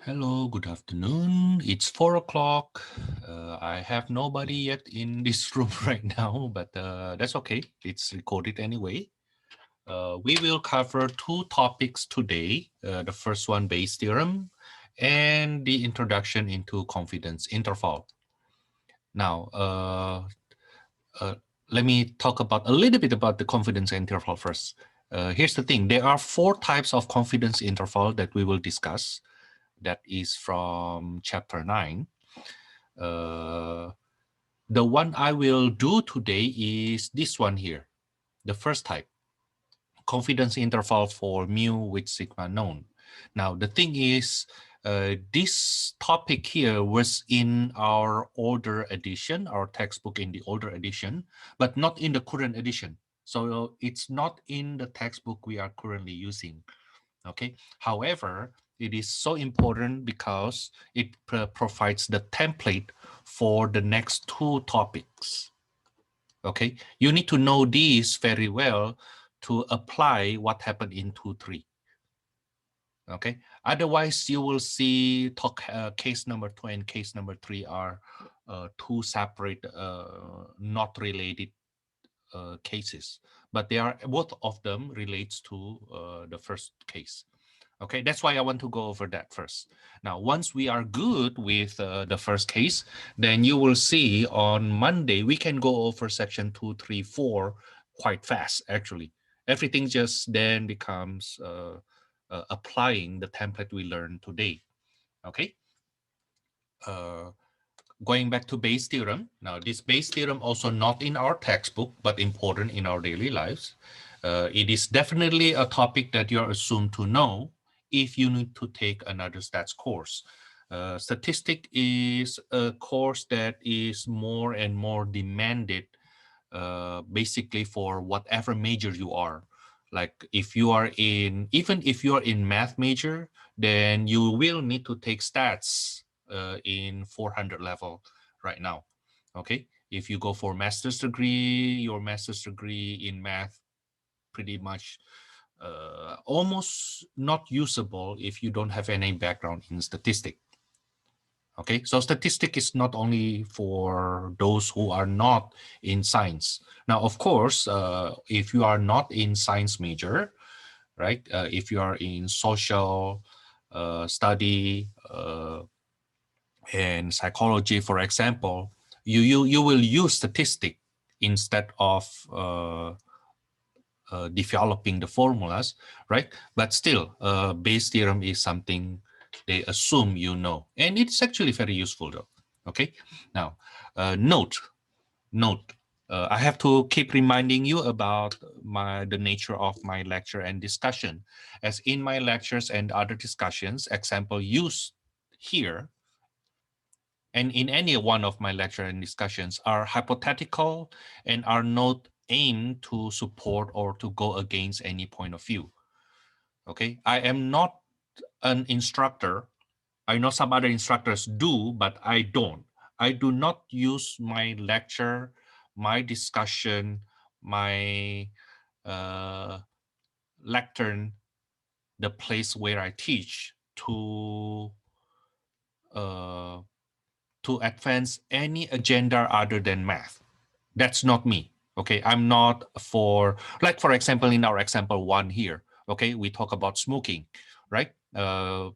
Hello, good afternoon. It's 4 o'clock. I have nobody yet in this room right now, but that's okay. It's recorded anyway. We will cover two topics today. The first one, Bayes' theorem, and the introduction into confidence interval. Now, let me talk about a little bit about the confidence interval first. Here's the thing. There are four types of confidence interval that we will discuss. That is from chapter 9. The one I will do today is this one here, the first type, confidence interval for mu with sigma known. Now, the thing is, this topic here was in our older edition, our textbook in the older edition, but not in the current edition. So it's not in the textbook we are currently using. Okay. However, it is so important because it provides the template for the next two topics. Okay. You need to know these very well to apply what happened in 2-3. Okay. Otherwise, you will see case number 2 and case number 3 are two separate, not related cases, but they are both of them relates to the first case. Okay, that's why I want to go over that first. Now, once we are good with the first case, then you will see on Monday, we can go over section 2, 3, 4 quite fast, actually. Everything just then becomes applying the template we learned today. Okay. Going back to Bayes' theorem. Now, this Bayes' theorem also not in our textbook, but important in our daily lives. It is definitely a topic that you're assumed to know if you need to take another stats course. Statistic is a course that is more and more demanded basically for whatever major you are. Like if you are in, even if you are in math major, then you will need to take stats in 400 level right now. Okay. If you go for master's degree, your master's degree in math pretty much almost not usable if you don't have any background in statistics. Okay, so statistic is not only for those who are not in science. Now, of course, if you are not in science major, right? If you are in social study and psychology, for example, you will use statistic instead of developing the formulas, right? But still, Bayes' theorem is something they assume you know, and it's actually very useful though. Okay, now note, I have to keep reminding you about the nature of my lecture and discussion. As in my lectures and other discussions, example used here and in any one of my lecture and discussions are hypothetical and are not aimed to support or to go against any point of view. Okay, I am not an instructor. I know some other instructors do, but I don't. I do not use my lecture, my discussion, my lectern, the place where I teach uh, to advance any agenda other than math. That's not me. Okay, I'm not for, like for example, in our example 1 here, okay, we talk about smoking, right? I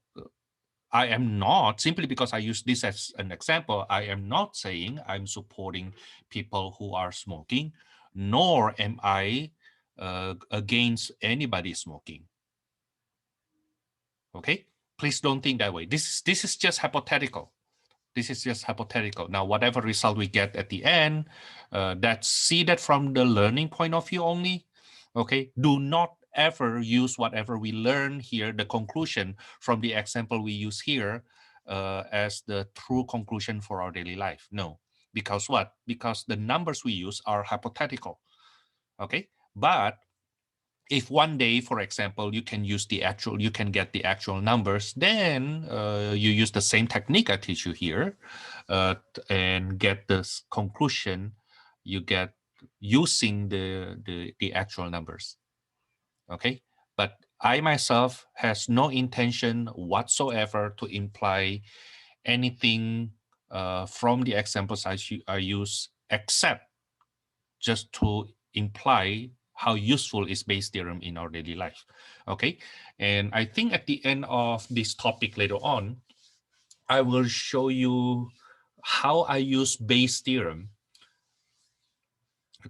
am not, simply because I use this as an example, I am not saying I'm supporting people who are smoking, nor am I against anybody smoking. Okay, please don't think that way. This is just hypothetical. This is just hypothetical. Now, whatever result we get at the end, see that from the learning point of view only. Okay, do not ever use whatever we learn here, the conclusion from the example we use here, as the true conclusion for our daily life. No, because what? Because the numbers we use are hypothetical. Okay, but if one day, for example, you can use the actual, you can get the actual numbers, then you use the same technique I teach you here and get this conclusion you get using the actual numbers. Okay, but I myself has no intention whatsoever to imply anything from the examples I use, except just to imply how useful is Bayes' theorem in our daily life. Okay, and I think at the end of this topic later on, I will show you how I use Bayes' theorem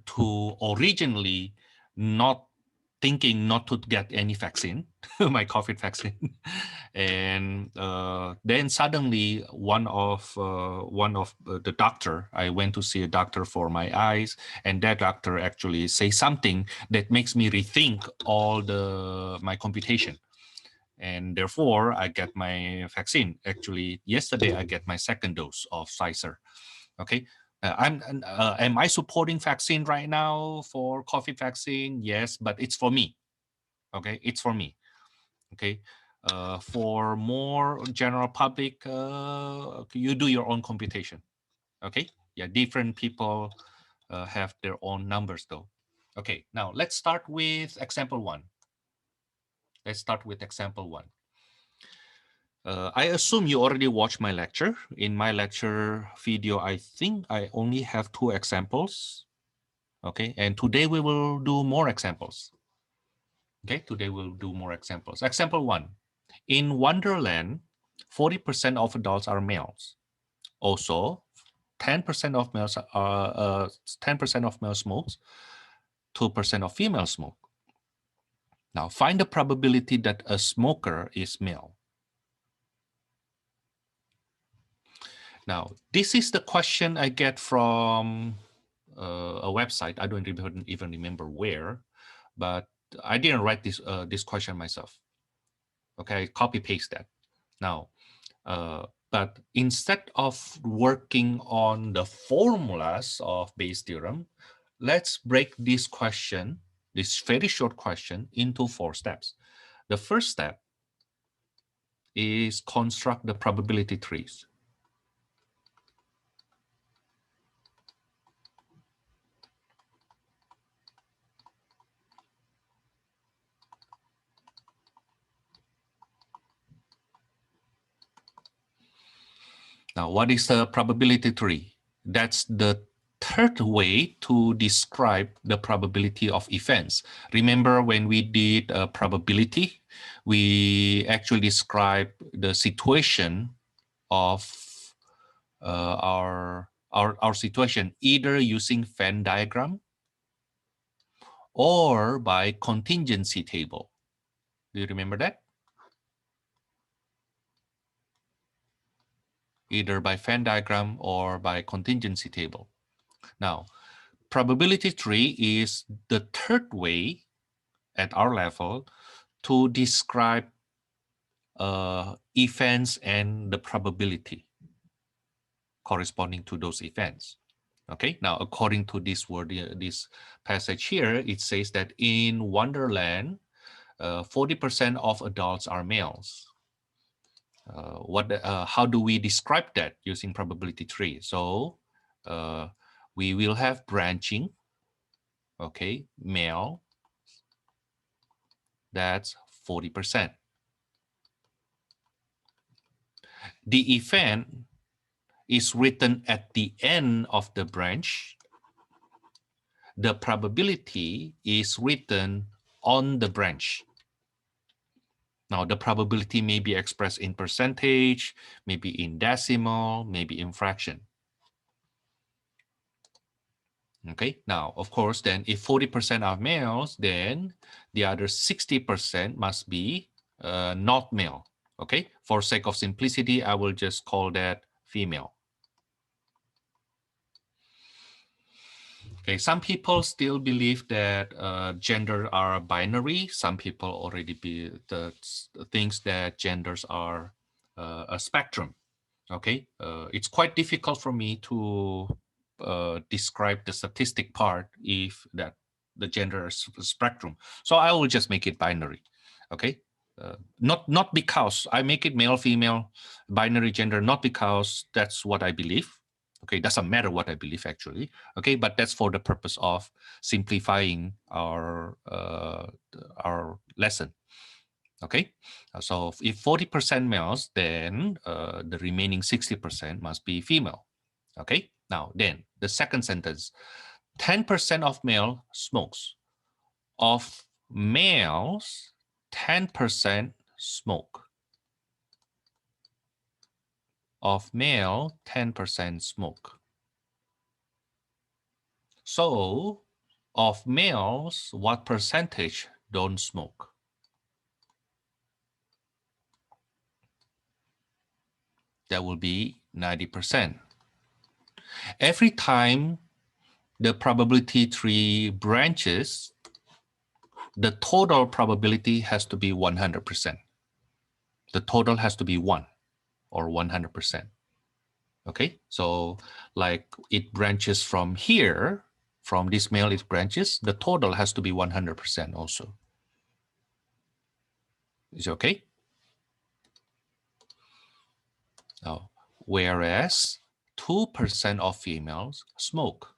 to originally not thinking not to get any vaccine, my COVID vaccine, and then suddenly one of the doctor, I went to see a doctor for my eyes, and that doctor actually say something that makes me rethink all my computation, and therefore I get my vaccine. Actually, yesterday I get my second dose of Pfizer. Okay. Am I supporting vaccine right now for COVID vaccine? Yes, but it's for me. Okay, it's for me. Okay, for more general public, you do your own computation. Okay, yeah, different people have their own numbers though. Okay, now let's start with example one. Let's start with example one. I assume you already watched my lecture. In my lecture video, I think I only have 2 examples. Okay, and today we will do more examples. Okay, today we'll do more examples. Example 1. In Wonderland, 40% of adults are males. Also, 10% of males are 10% of male smokes, 2% of female smoke. Now, find the probability that a smoker is male. Now, this is the question I get from a website. I don't even remember where, but I didn't write this question myself. Okay, I copy paste that. Now, but instead of working on the formulas of Bayes' theorem, let's break this question, this very short question, into 4 steps. The first step is construct the probability trees. Now, what is a probability tree? That's the third way to describe the probability of events. Remember when we did a probability, we actually described the situation of our situation either using Venn diagram or by contingency table. Do you remember that? Either by Venn diagram or by contingency table. Now, probability tree is the third way at our level to describe events and the probability corresponding to those events. Okay, now according to this this passage here, it says that in Wonderland, 40% of adults are males. How do we describe that using probability tree? So we will have branching. Okay, male, that's 40%. The event is written at the end of the branch. The probability is written on the branch. Now, the probability may be expressed in percentage, maybe in decimal, maybe in fraction. Okay, now, of course, then if 40% are males, then the other 60% must be not male. Okay, for sake of simplicity, I will just call that female. Okay, some people still believe that gender are binary. Some people already thinks that genders are a spectrum. Okay, it's quite difficult for me to describe the statistic part if that the gender is a spectrum. So I will just make it binary. Okay, not because I make it male, female, binary gender, not because that's what I believe. Okay, doesn't matter what I believe actually. Okay, but that's for the purpose of simplifying our lesson. Okay, so if 40% males, then the remaining 60% must be female. Okay, now then the second sentence, 10% of male smokes. Of males, 10% smoke. Of male, 10% smoke. So of males, what percentage don't smoke? That will be 90%. Every time the probability tree branches, the total probability has to be 100%. The total has to be 1 or 100%. Okay, so like it branches from here, from this male it branches, the total has to be 100% also. Is it okay? Now, whereas 2% of females smoke.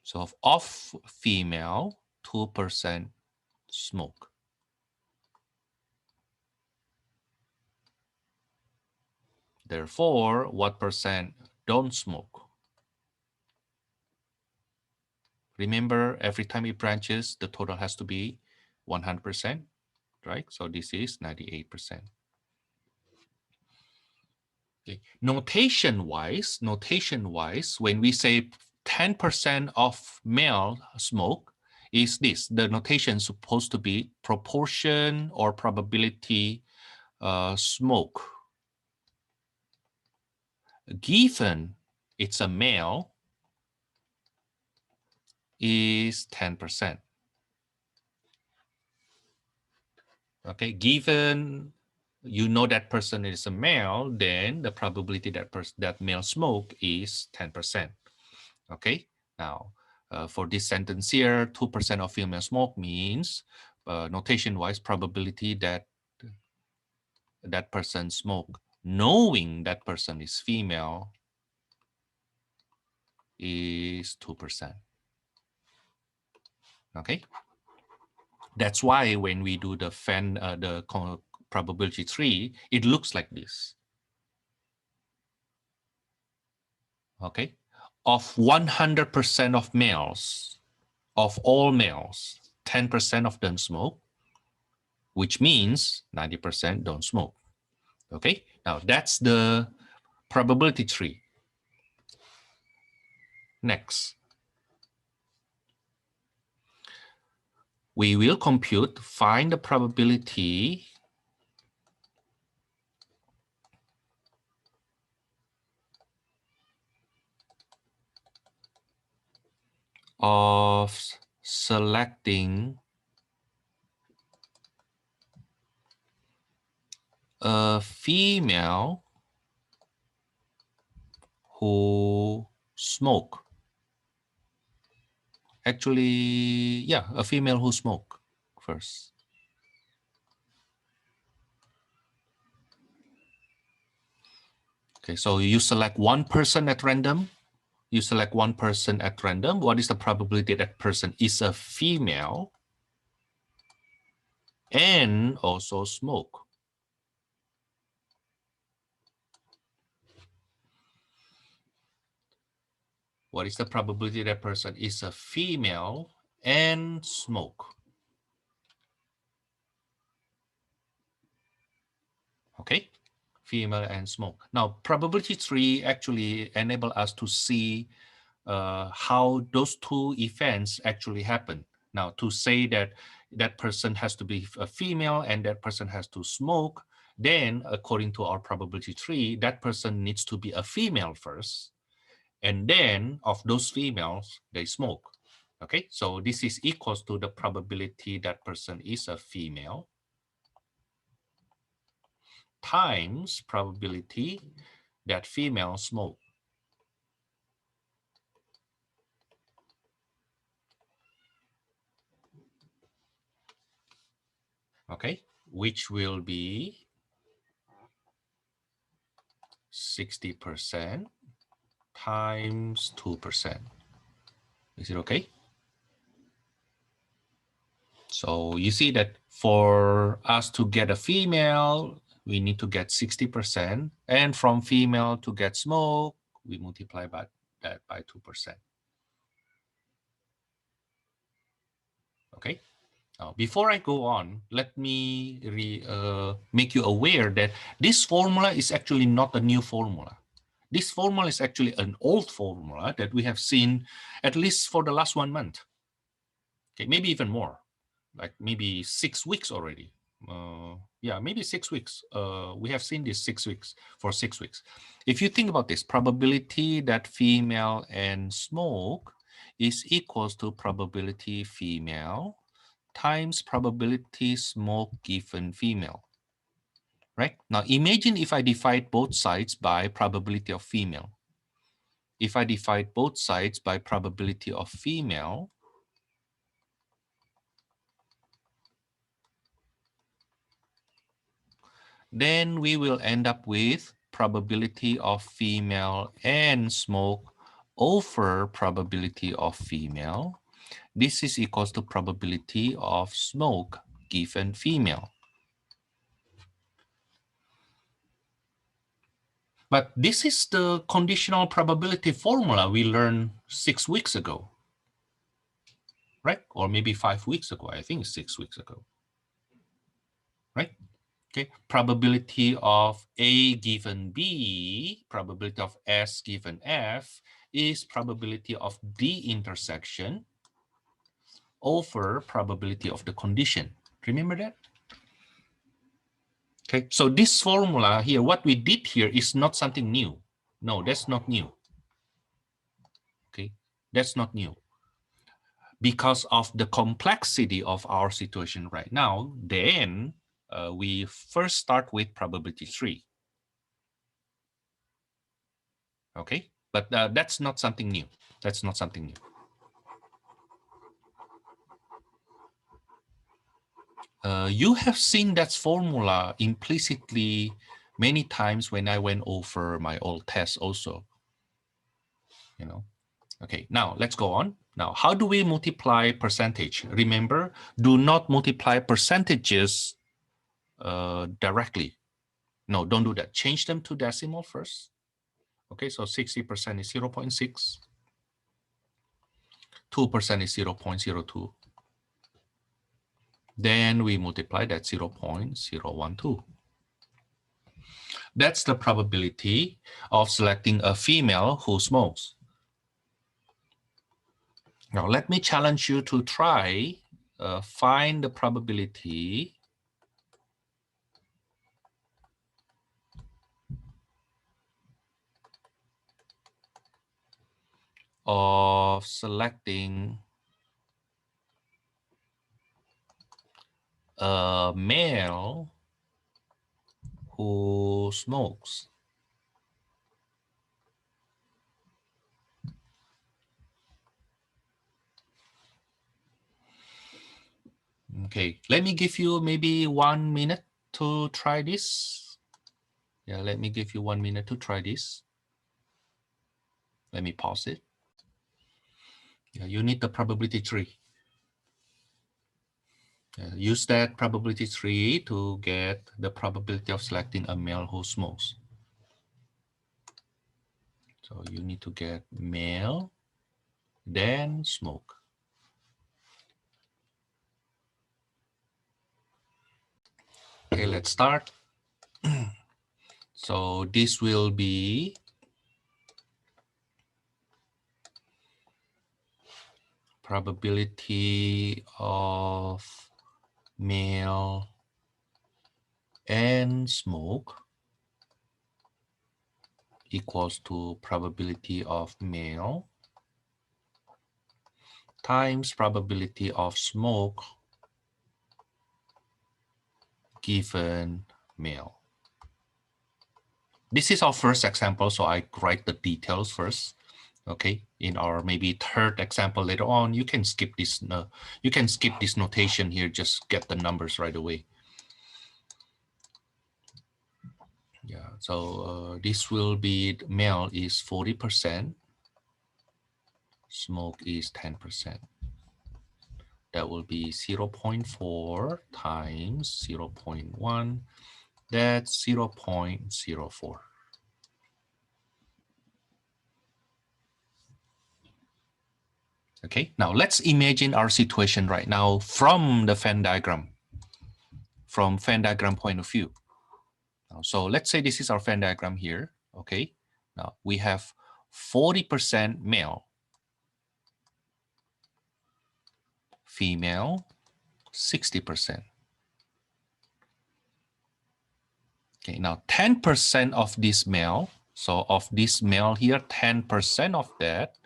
So of female, 2% smoke. Therefore, what percent don't smoke? Remember, every time it branches, the total has to be 100%, right? So this is 98%. Okay. Notation-wise, when we say 10% of male smoke, is this. The notation is supposed to be proportion or probability smoke. Given it's a male, is 10%. Okay, given you know that person is a male, then the probability that male smoke is 10%. Okay, now for this sentence here, 2% of female smoke means notation-wise probability that that person smoke, knowing that person is female, is 2%. Okay, that's why when we do the probability tree, it looks like this. Okay, of 100% of males, of all males, 10% of them smoke, which means 90% don't smoke. Okay, now that's the probability tree. Next, we will find the probability of selecting a female who smoke. Actually, yeah, a female who smoke first. Okay, so you select one person at random. You select one person at random. What is the probability that person is a female and also smoke? What is the probability that person is a female and smoke? Okay, female and smoke. Now, probability tree actually enable us to see how those two events actually happen. Now, to say that that person has to be a female and that person has to smoke, then according to our probability tree, that person needs to be a female first. And then of those females, they smoke. Okay, so this is equals to the probability that person is a female times probability that female smoke. Okay, which will be 60% times 2%. Is it okay? So you see that for us to get a female, we need to get 60%. And from female to get smoke, we multiply by that by 2%. Okay. Now, before I go on, let me make you aware that this formula is actually not a new formula. This formula is actually an old formula that we have seen at least for the last 1 month. Okay, maybe even more, like maybe 6 weeks already. Yeah, maybe 6 weeks. We have seen this 6 weeks for 6 weeks. If you think about this, probability that female and smoke is equals to probability female times probability smoke given female, right? Now imagine if I divide both sides by probability of female. If I divide both sides by probability of female, then we will end up with probability of female and smoke over probability of female. This is equals to probability of smoke given female. But this is the conditional probability formula we learned 6 weeks ago, right? Or maybe 5 weeks ago. I think 6 weeks ago, right? Okay, probability of A given B, probability of S given F is probability of the intersection over probability of the condition. Remember that? Okay, so this formula here, what we did here is not something new. No, that's not new. Okay, that's not new. Because of the complexity of our situation right now, then we first start with probability 3. Okay, but that's not something new. That's not something new. You have seen that formula implicitly many times when I went over my old test also. You know. Okay, now let's go on. Now, how do we multiply percentage? Remember, do not multiply percentages directly. No, don't do that. Change them to decimal first. Okay, so 60% is 0.6. 2% is 0.02. Then we multiply that 0.012. That's the probability of selecting a female who smokes. Now, let me challenge you to try find the probability of selecting a male who smokes. Okay, let me give you maybe 1 minute to try this. Yeah, let me give you 1 minute to try this. Let me pause it. Yeah, you need the probability 3. Use that probability 3 to get the probability of selecting a male who smokes. So you need to get male, then smoke. Okay, let's start. So this will be probability of male and smoke equals to probability of male times probability of smoke given male. This is our first example, so I write the details first. Okay, in our maybe third example later on, you can skip this. You can skip this notation here. Just get the numbers right away. Yeah, so this will be male is 40%, smoke is 10%. That will be 0.4 times 0.1. That's 0.04. Okay, now let's imagine our situation right now from the Venn diagram, from Venn diagram point of view. So let's say this is our Venn diagram here. Okay, now we have 40% male, female 60%. Okay, now 10% of this male, so of this male here, 10% of that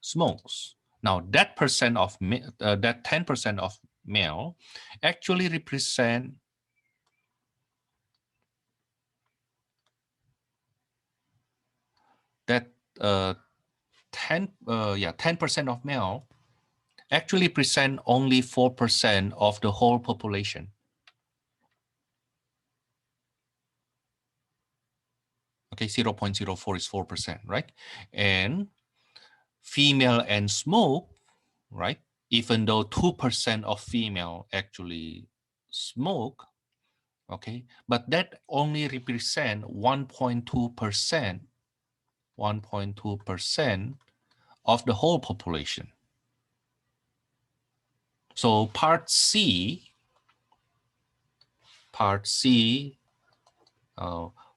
smokes. Now that percent of that 10% of male actually represent that 10% of male actually present only 4% of the whole population. Okay, 0.04 is 4%, right? And female and smoke, right? Even though 2% of female actually smoke, okay, but that only represent 1.2%, 1.2% of the whole population. So part C,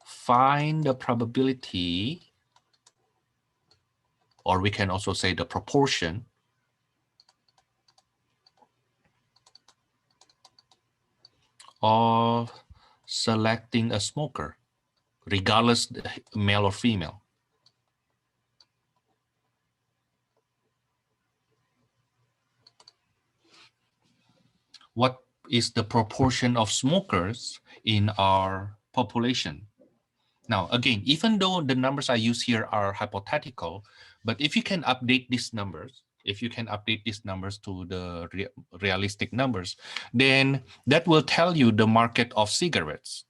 find the probability, or we can also say the proportion of selecting a smoker, regardless male or female. What is the proportion of smokers in our population? Now, again, even though the numbers I use here are hypothetical, but if you can update these numbers, to the realistic numbers, then that will tell you the market of cigarettes.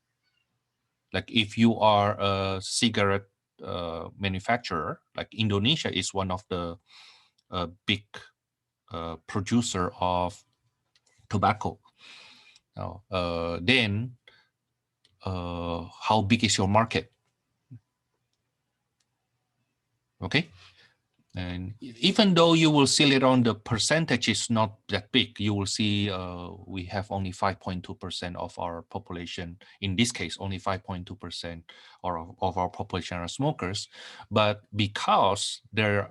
Like if you are a cigarette manufacturer, like Indonesia is one of the big producer of tobacco. Now, then how big is your market? Okay. And even though you will see later on the percentage is not that big, you will see we have only 5.2% of our population. In this case, only 5.2% of our population are smokers. But because there's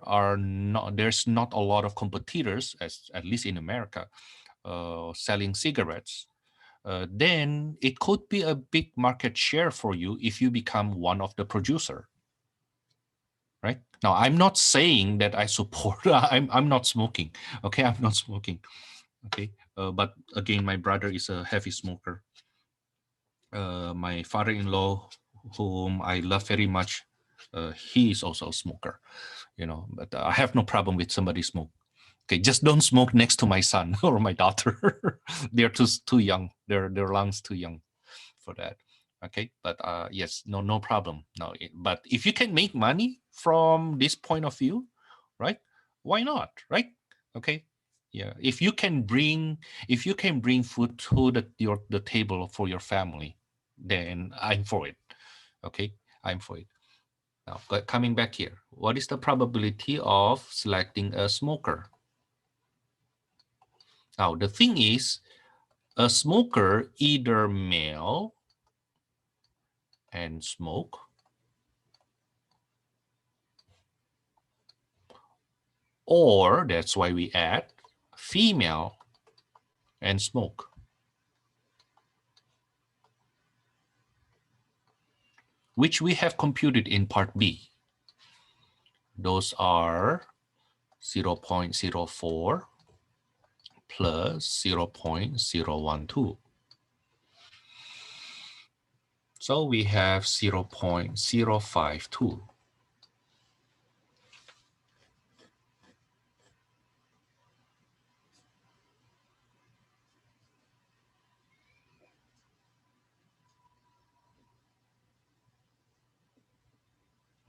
not a lot of competitors, at least in America, selling cigarettes, then it could be a big market share for you if you become one of the producer. Right now, I'm not saying that I support. I'm not smoking. Okay, I'm not smoking. Okay, but again, my brother is a heavy smoker. My father-in-law, whom I love very much, he is also a smoker. You know, but I have no problem with somebody smoke. Okay, just don't smoke next to my son or my daughter. They're too young. Their lungs too young for that. Okay, but yes, no problem. No, but if you can make money from this point of view, right? Why not, right? Okay, yeah. If you can bring food to the table for your family, then I'm for it. Okay, I'm for it. Now, coming back here, what is the probability of selecting a smoker? Now, the thing is, a smoker, either male and smoke, or that's why we add female and smoke. Which we have computed in part B. Those are 0.04 plus 0.012. So we have 0.052.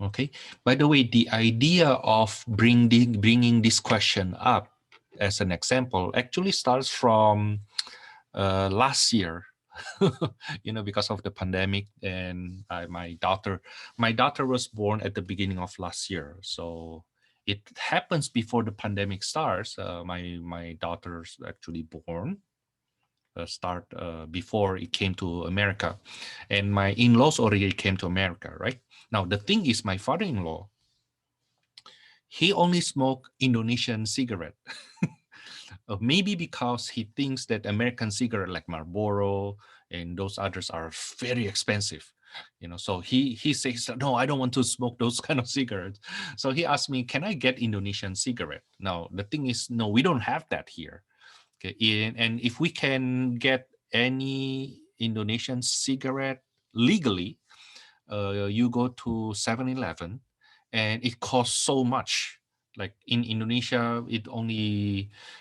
Okay. By the way, the idea of bringing this question up as an example actually starts from last year. Because of the pandemic, and my daughter was born at the beginning of last year, so it happens before the pandemic starts. My daughter's actually born start before it came to America, and my in-laws already came to America. Right now, the thing is, my father-in-law, he only smoked Indonesian cigarette. Maybe because he thinks that American cigarette like Marlboro and those others are very expensive. So he says, no, I don't want to smoke those kind of cigarettes. So he asked me, can I get Indonesian cigarette? Now the thing is, no, we don't have that here. Okay, and if we can get any Indonesian cigarette legally, you go to 7-Eleven, and it costs so much. Like in Indonesia, it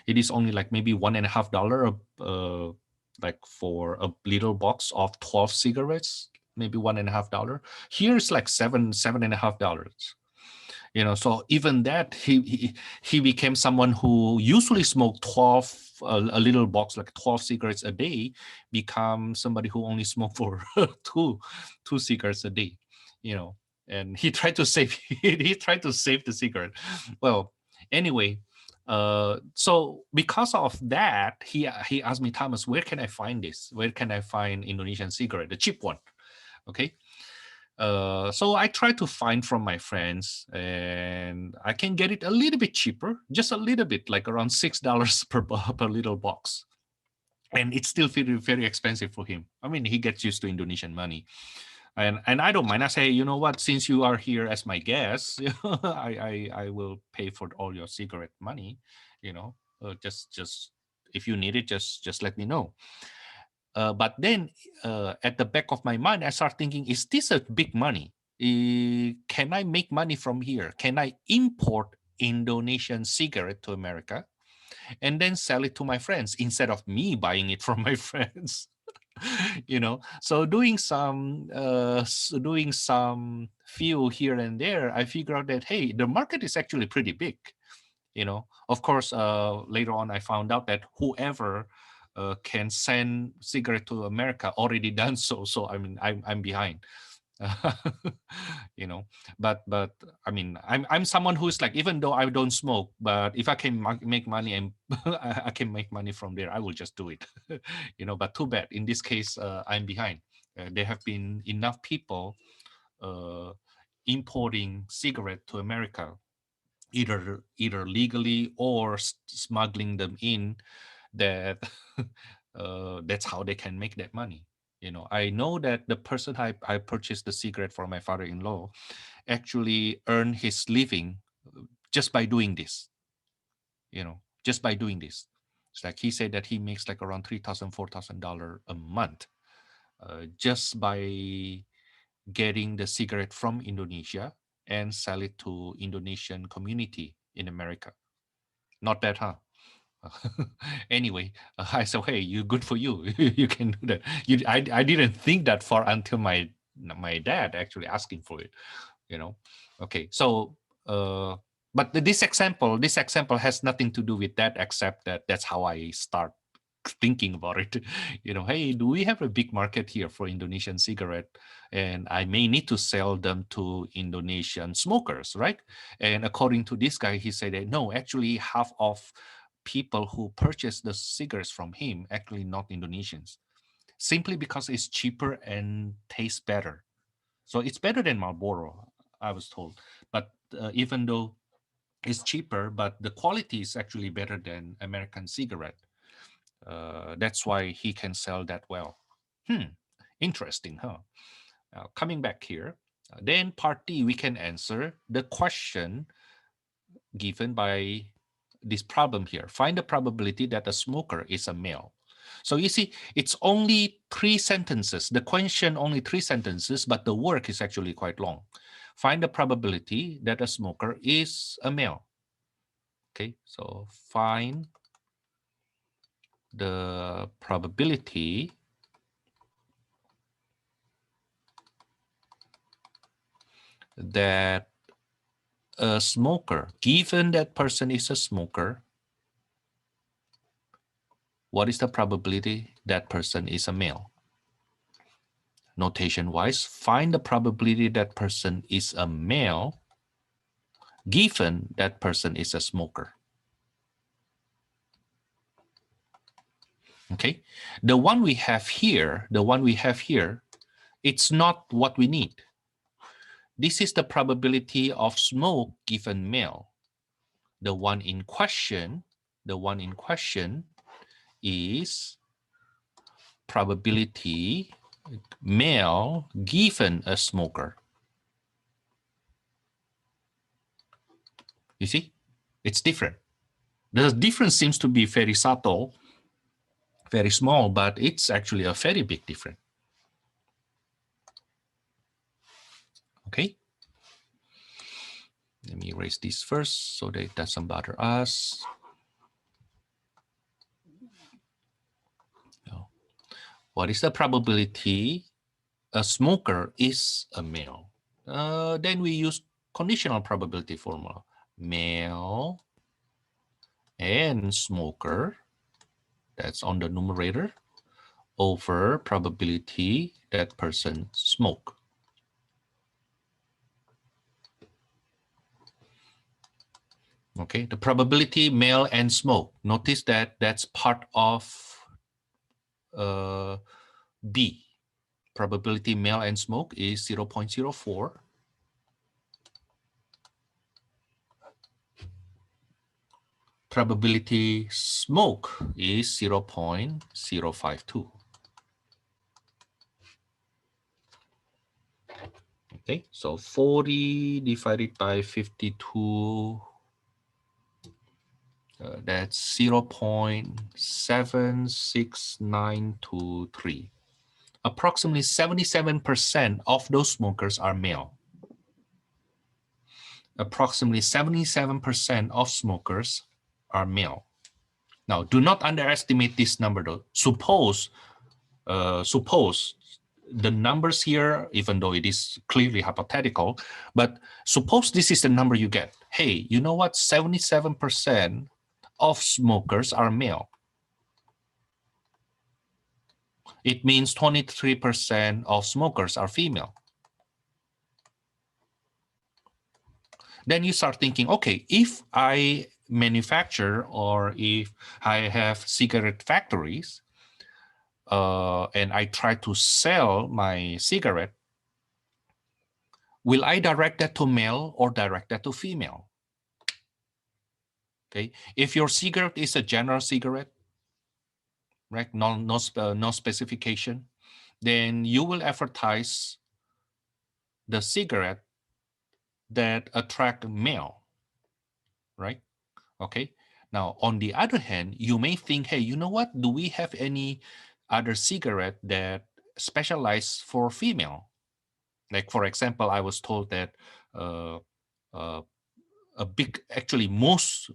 is only like maybe $1.50, like for a little box of 12 cigarettes, maybe $1.50. Here it's like $7.50. So even that, he became someone who usually smoked 12, a little box like 12 cigarettes a day, become somebody who only smoked for two cigarettes a day. And he tried to save he tried to save the cigarette. Well, anyway, so because of that, he asked me, Thomas, where can I find this? Where can I find Indonesian cigarette, the cheap one? Okay. So I try to find from my friends, and I can get it a little bit cheaper, just a little bit, like around $6 per little box. And it's still very, very expensive for him. I mean, he gets used to Indonesian money. And I don't mind. I say, you know what, since you are here as my guest, I will pay for all your cigarette money, just if you need it, just let me know. But then at the back of my mind, I start thinking, is this a big money? Can I make money from here? Can I import Indonesian cigarette to America and then sell it to my friends instead of me buying it from my friends? So doing some few here and there, I figure out that, hey, the market is actually pretty big. Of course, later on I found out that whoever can send cigarette to America already done so I mean, I'm behind. you know but I mean, I'm someone who's like, even though I don't smoke, but if I can make money and I can make money from there, I will just do it. But too bad in this case, I'm behind. There have been enough people uh, importing cigarette to America, either legally or smuggling them in, that that's how they can make that money. I know that the person I purchased the cigarette for my father-in-law actually earned his living just by doing this. Just by doing this. It's like he said that he makes like around $3,000, $4,000 a month, just by getting the cigarette from Indonesia and sell it to Indonesian community in America. Not bad, huh? Anyway, I said, hey, you good for you. You can do that. I didn't think that far until my dad actually asking for it. Okay, so but this example has nothing to do with that, except that that's how I start thinking about it. Hey, do we have a big market here for Indonesian cigarette, and I may need to sell them to Indonesian smokers, right? And according to this guy, he said that no, actually half of people who purchase the cigarettes from him actually not Indonesians, simply because it's cheaper and tastes better. So it's better than Marlboro, I was told. But even though it's cheaper, but the quality is actually better than American cigarette. That's why he can sell that well. Interesting, huh? Coming back here, then part D, we can answer the question given by this problem here. Find the probability that a smoker is a male. So you see, it's only 3 sentences. The question only 3 sentences, but the work is actually quite long. Find the probability that a smoker is a male. Okay, so find the probability that a smoker, given that person is a smoker, what is the probability that person is a male? Notation wise, find the probability that person is a male given that person is a smoker. Okay, the one we have here, it's not what we need. This is the probability of smoke given male. The one in question is probability male given a smoker. You see, it's different. The difference seems to be very subtle, very small, but it's actually a very big difference. Okay. Let me erase this first so that it doesn't bother us. No. What is the probability a smoker is a male? Then we use conditional probability formula. Male and smoker, that's on the numerator, over probability that person smoke. Okay, the probability male and smoke. Notice that that's part of B. Probability male and smoke is 0.04. Probability smoke is 0.052. Okay, so 40 divided by 52, that's 0.76923. Approximately 77% of those smokers are male. Approximately 77% of smokers are male. Now, do not underestimate this number though. Suppose the numbers here, even though it is clearly hypothetical, but suppose this is the number you get. Hey, you know what? 77% of smokers are male. It means 23% of smokers are female. Then you start thinking, okay, if I manufacture or if I have cigarette factories and I try to sell my cigarette, will I direct that to male or direct that to female? Okay, if your cigarette is a general cigarette, right, no specification, then you will advertise the cigarette that attract male, right? Okay. Now, on the other hand, you may think, hey, you know what? Do we have any other cigarette that specialize for female? Like, for example, I was told that actually most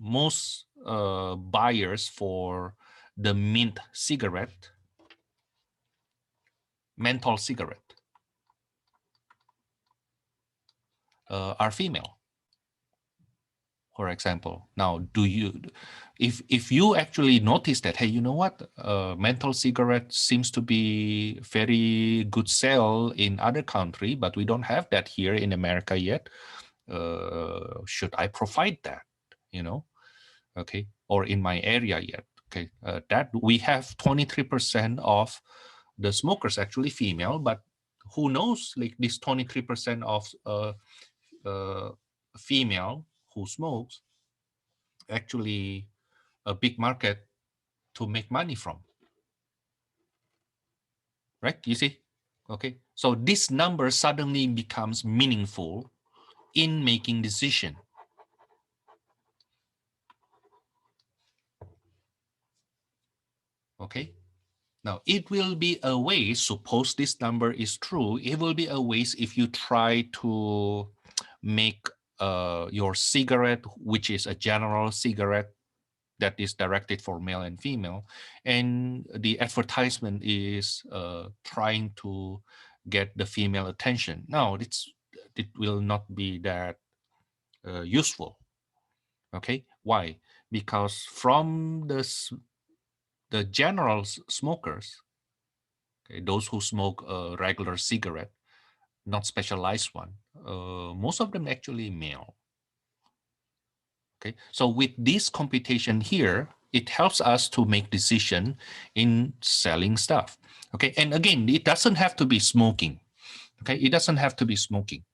buyers for the mint cigarette, menthol cigarette, are female, for example. Now, if you actually notice that, hey, you know what, menthol cigarette seems to be very good sale in other country, but we don't have that here in America yet. Should I provide that, you know? Okay, or in my area yet? Okay, that we have 23% of the smokers actually female, but who knows, like this 23% of female who smokes actually a big market to make money from, right? You see? Okay, so this number suddenly becomes meaningful in making decision. Okay, now it will be a waste, suppose this number is true, it will be a waste if you try to make your cigarette, which is a general cigarette that is directed for male and female, and the advertisement is trying to get the female attention. No, it will not be that useful. Okay, why? Because from the general smokers, okay, those who smoke a regular cigarette, not specialized one, most of them actually male. Okay, so with this computation here, it helps us to make decision in selling stuff. Okay, and again, it doesn't have to be smoking. Okay, it doesn't have to be smoking.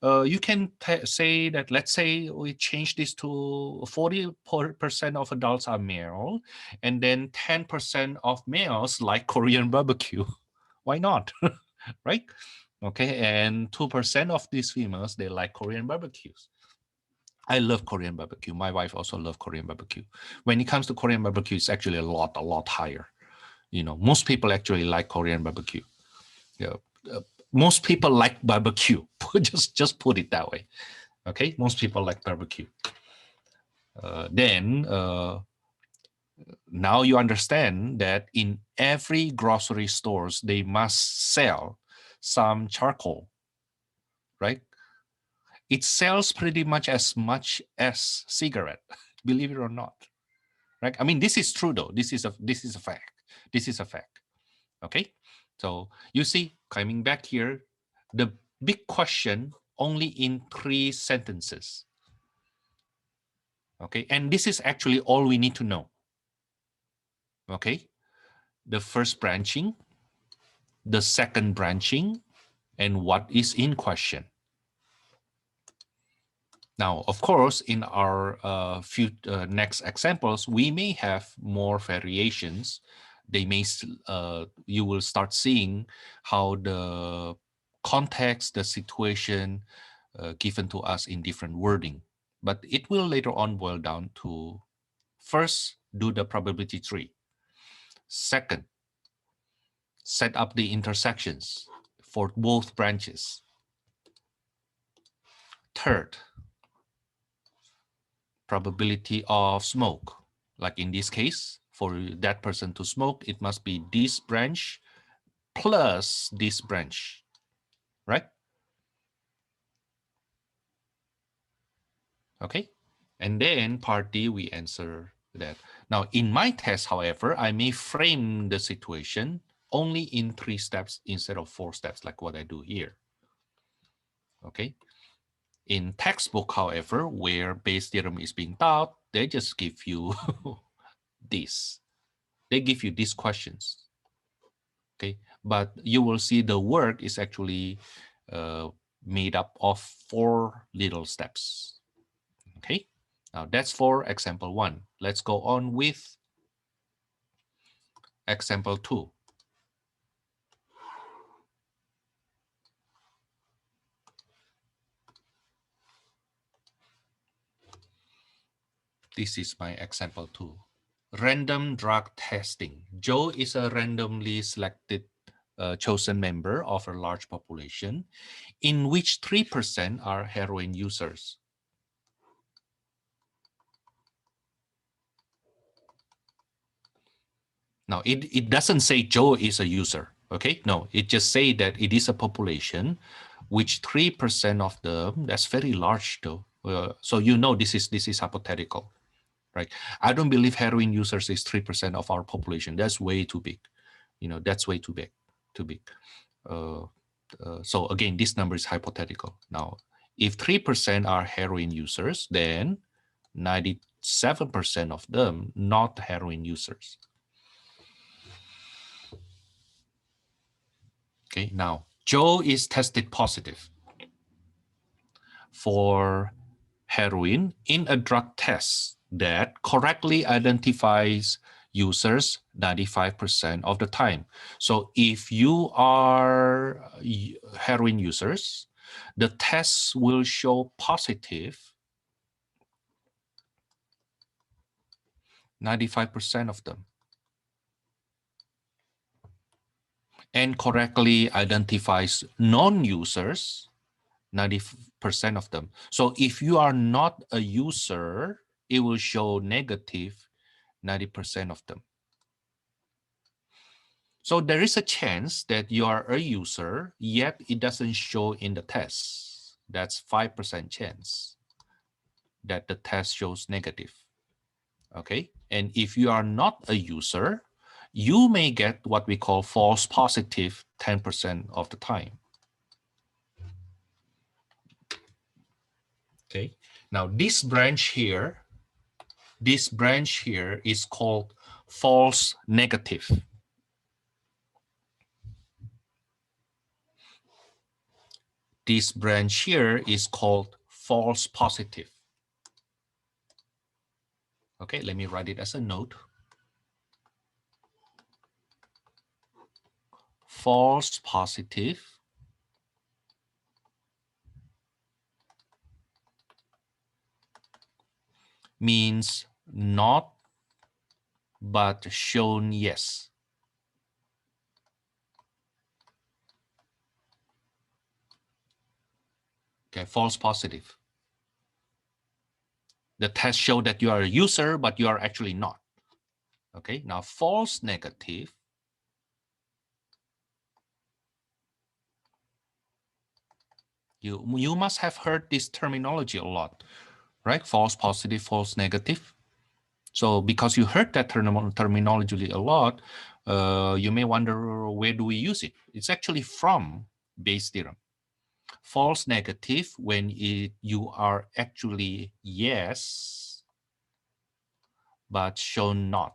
You can say that, let's say we change this to 40% of adults are male, and then 10% of males like Korean barbecue. Why not? Right? Okay, and 2% of these females, they like Korean barbecues. I love Korean barbecue. My wife also loves Korean barbecue. When it comes to Korean barbecue, it's actually a lot higher. You know, most people actually like Korean barbecue. Yeah, most people like barbecue. just put it that way. Okay, most people like barbecue. Then now you understand that in every grocery stores they must sell some charcoal, right? It sells pretty much as cigarette, believe it or not, right? I mean, this is true though. This is a fact. This is a fact. Okay, so you see, coming back here, the big question only in 3 sentences. Okay, and this is actually all we need to know. Okay, the first branching, the second branching, and what is in question. Now, of course, in our few next examples, we may have more variations. They may, you will start seeing how the context, the situation given to us in different wording. But it will later on boil down to, first, do the probability tree. Second, set up the intersections for both branches. Third, probability of smoke. Like in this case, for that person to smoke, it must be this branch plus this branch, right? Okay. And then part D, we answer that. Now, in my test, however, I may frame the situation only in 3 steps instead of 4 steps, like what I do here. Okay. In textbook, however, where Bayes' theorem is being taught, they just give you this. They give you these questions. Okay, but you will see the work is actually made up of 4 little steps. Okay, now that's for example 1. Let's go on with example 2. This is my example 2. Random drug testing. Joe is a randomly selected chosen member of a large population in which 3% are heroin users. Now, it doesn't say Joe is a user, okay? No, it just say that it is a population, which 3% of them, that's very large though. So you know this is hypothetical, right? I don't believe heroin users is 3% of our population. That's way too big. You know, that's way too big, too big. So again, this number is hypothetical. Now, if 3% are heroin users, then 97% of them not heroin users. Okay, now Joe is tested positive for heroin in a drug test that correctly identifies users 95% of the time. So if you are heroin users, the test will show positive 95% of them, and correctly identifies non-users 90% of them. So if you are not a user, it will show negative 90% of them. So there is a chance that you are a user, yet it doesn't show in the test. That's 5% chance that the test shows negative. Okay. And if you are not a user, you may get what we call false positive 10% of the time. Okay, now this branch here is called false negative. This branch here is called false positive. Okay, let me write it as a note. False positive means not but shown yes. Okay, false positive. The test showed that you are a user, but you are actually not. Okay, now false negative you must have heard this terminology a lot, right? False positive, false negative. So because you heard that terminology a lot, you may wonder, where do we use it? It's actually from Bayes' theorem. False negative when you are actually yes, but shown not.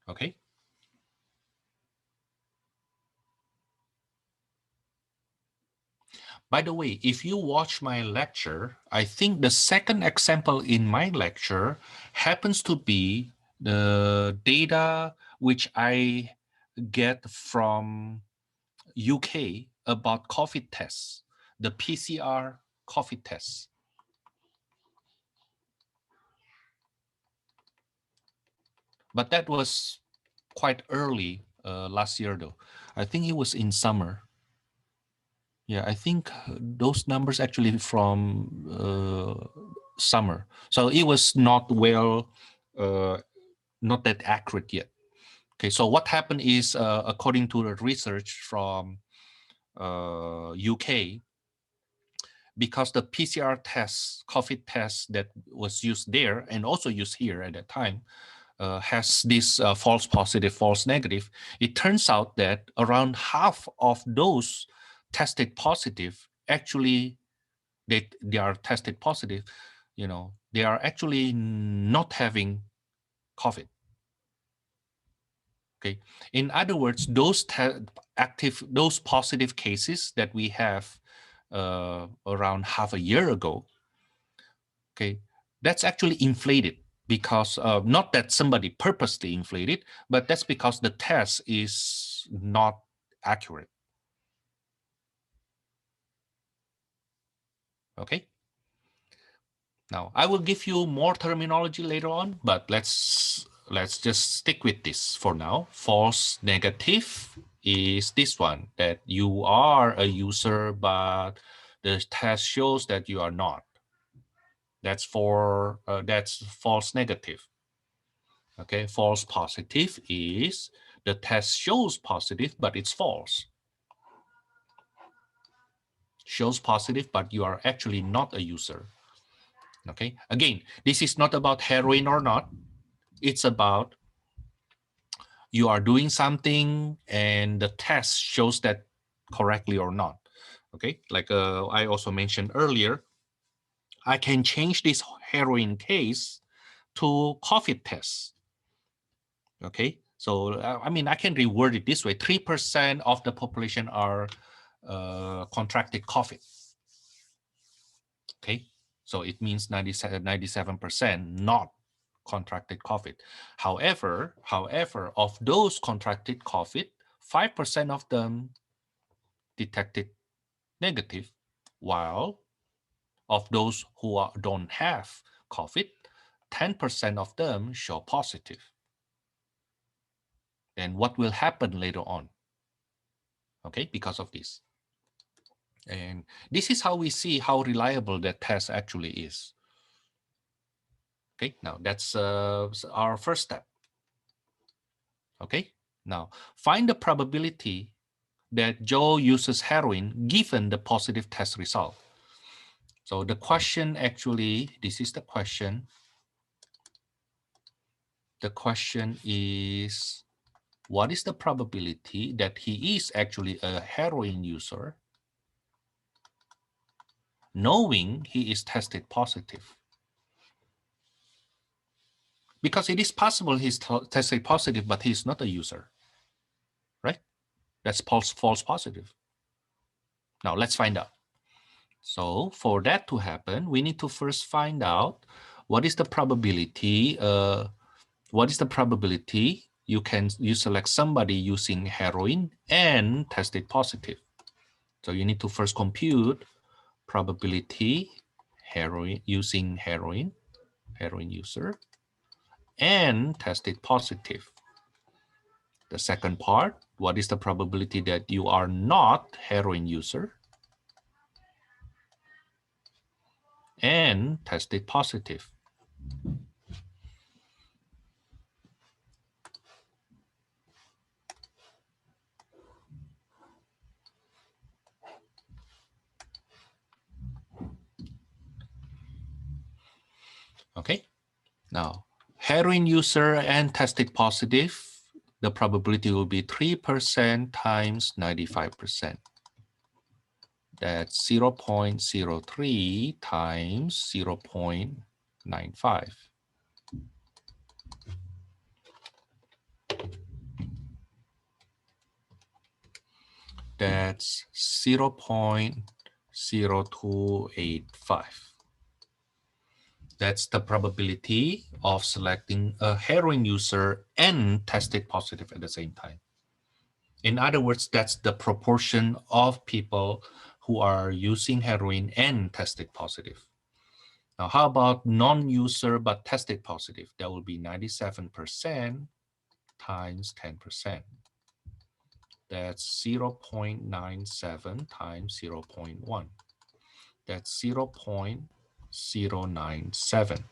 Okay. By the way, if you watch my lecture, I think the second example in my lecture happens to be the data which I get from UK about COVID tests, the PCR COVID tests. But that was quite early last year, though. I think it was in summer. Yeah, I think those numbers actually from summer. So it was not not that accurate yet. Okay, so what happened is, according to the research from UK, because the PCR test, COVID test that was used there and also used here at that time, has this false positive, false negative, it turns out that around half of those tested positive actually they are tested positive, they are actually not having COVID. Okay. In other words, those those positive cases that we have around half a year ago, okay, that's actually inflated because not that somebody purposely inflated, but that's because the test is not accurate. Okay. Now I will give you more terminology later on, but let's just stick with this for now. False negative is this one, that you are a user, but the test shows that you are not. That's that's false negative. Okay, false positive is the test shows positive, but it's false. Shows positive, but you are actually not a user. Okay, again, this is not about heroin or not. It's about you are doing something and the test shows that correctly or not. Okay, like I also mentioned earlier, I can change this heroin case to COVID test. Okay, so I mean, I can reword it this way: 3% of the population are contracted COVID. Okay, so it means 97% not contracted COVID. However, of those contracted COVID, 5% of them detected negative, while of those who don't have COVID, 10% of them show positive. Then what will happen later on? Okay, because of this. And this is how we see how reliable that test actually is. Okay, now that's our first step. Okay, now find the probability that Joe uses heroin given the positive test result. So the question actually, this is the question. The question is, what is the probability that he is actually a heroin user, knowing he is tested positive? Because it is possible he's tested positive, but he's not a user, right? That's false positive. Now let's find out. So for that to happen, we need to first find out what is the probability. What is the probability you select somebody using heroin and tested positive? So you need to first compute probability using heroin user, and tested positive. The second part, what is the probability that you are not heroin user and tested positive? Okay, now heroin user and tested positive, the probability will be 3% times 95%. That's 0.03 times 0.95. That's 0.0285. That's the probability of selecting a heroin user and tested positive at the same time. In other words, that's the proportion of people who are using heroin and tested positive. Now, how about non-user but tested positive? That will be 97% times 10%. That's 0.97 times 0.1. That's 0.097.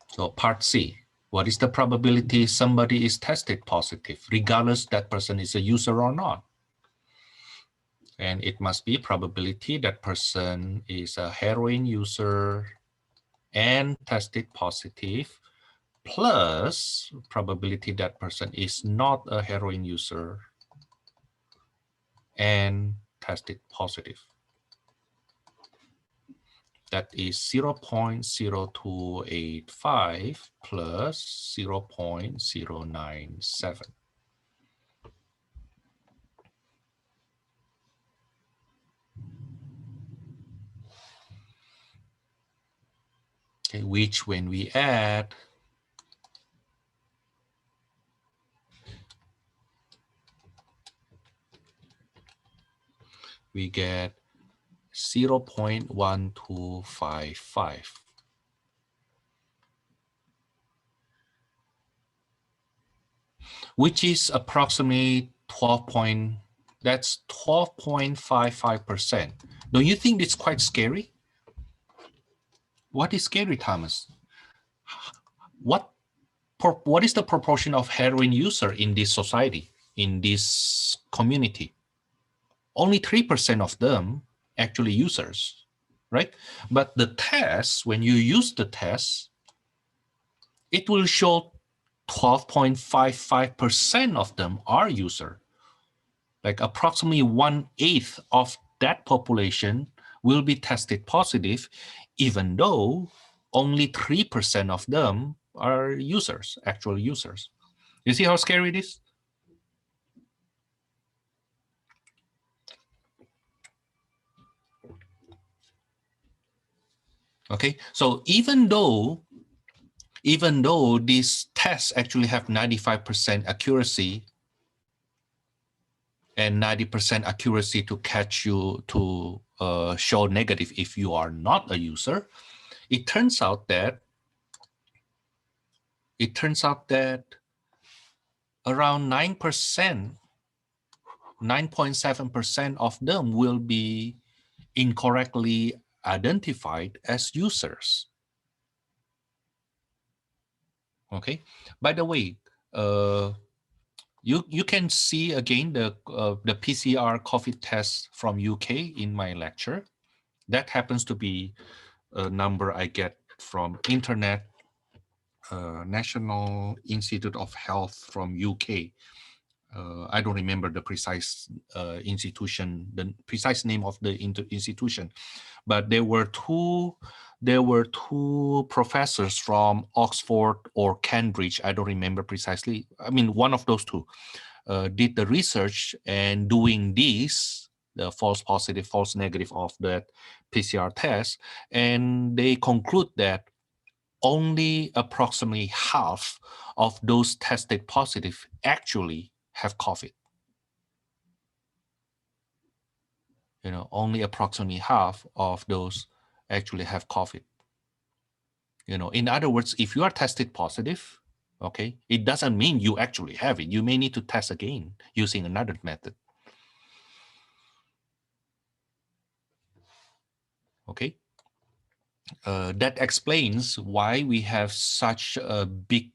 So part C, what is the probability somebody is tested positive, regardless that person is a user or not? And it must be probability that person is a heroin user and tested positive, plus probability that person is not a heroin user and tested positive. That is 0.0285 plus 0.097. Okay, which when we add, we get 0.1255. Which is approximately 12.55%. Don't you think it's quite scary? What is scary, Thomas? What is the proportion of heroin user in this society, in this community? Only 3% of them actually users, right? But the test, when you use the test, it will show 12.55% of them are user. Like approximately 1/8 of that population will be tested positive, even though only 3% of them are users, actual users. You see how scary it is? Okay, so even though these tests actually have 95% accuracy and 90% accuracy to catch you to show negative if you are not a user, it turns out that around 9%, 9.7% of them will be incorrectly identified as users. Okay. By the way, you can see again the PCR COVID test from UK in my lecture. That happens to be a number I get from internet, National Institute of Health from UK. I don't remember the precise institution, the precise name of the institution, but there were two professors from Oxford or Cambridge. I don't remember precisely. I mean, one of those two did the research and doing this, the false positive, false negative of that PCR test, and they conclude that only approximately half of those tested positive actually have COVID. Only approximately half of those actually have COVID. In other words, if you are tested positive, okay, it doesn't mean you actually have it. You may need to test again using another method. Okay. That explains why we have such a big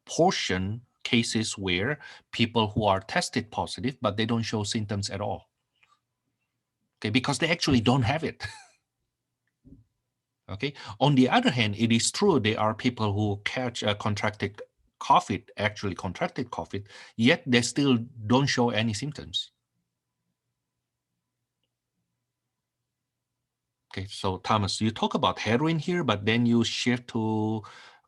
portion cases where people who are tested positive, but they don't show symptoms at all. Okay, because they actually don't have it. Okay. On the other hand, it is true there are people who contracted COVID, yet they still don't show any symptoms. Okay, so Thomas, you talk about heroin here, but then you shift to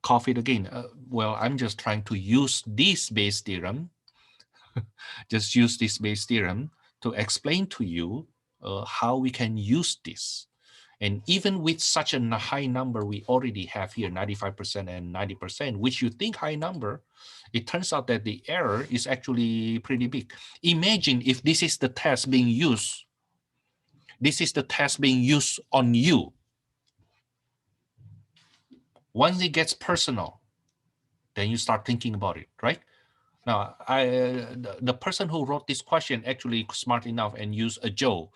COVID again. Well, I'm just trying to use this Bayes theorem, to explain to you how we can use this. And even with such a high number we already have here, 95% and 90%, which you think high number, it turns out that the error is actually pretty big. Imagine if this is the test being used. This is the test being used on you. Once it gets personal, then you start thinking about it, right? Now, the person who wrote this question actually smart enough and used a Joe,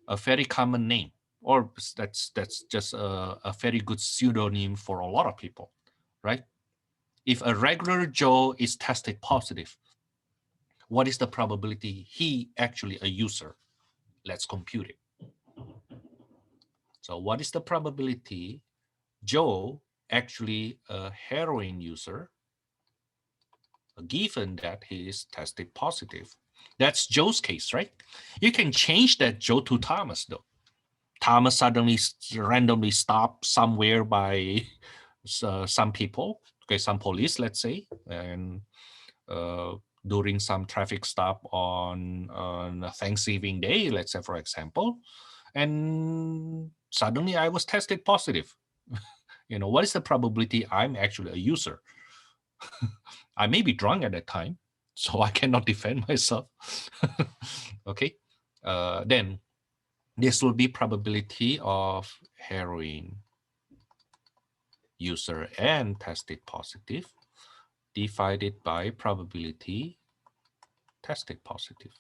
a very common name, or that's just a very good pseudonym for a lot of people, right? If a regular Joe is tested positive, what is the probability he actually a user? Let's compute it. So what is the probability Joe actually a heroin user, given that he is tested positive? That's Joe's case, right? You can change that Joe to Thomas, though. Thomas suddenly randomly stopped somewhere by some people, okay, some police, let's say, and during some traffic stop on Thanksgiving Day, let's say, for example, and suddenly I was tested positive. What is the probability I'm actually a user? I may be drunk at that time, so I cannot defend myself. Okay, then this will be probability of heroin user and tested positive divided by probability tested positive.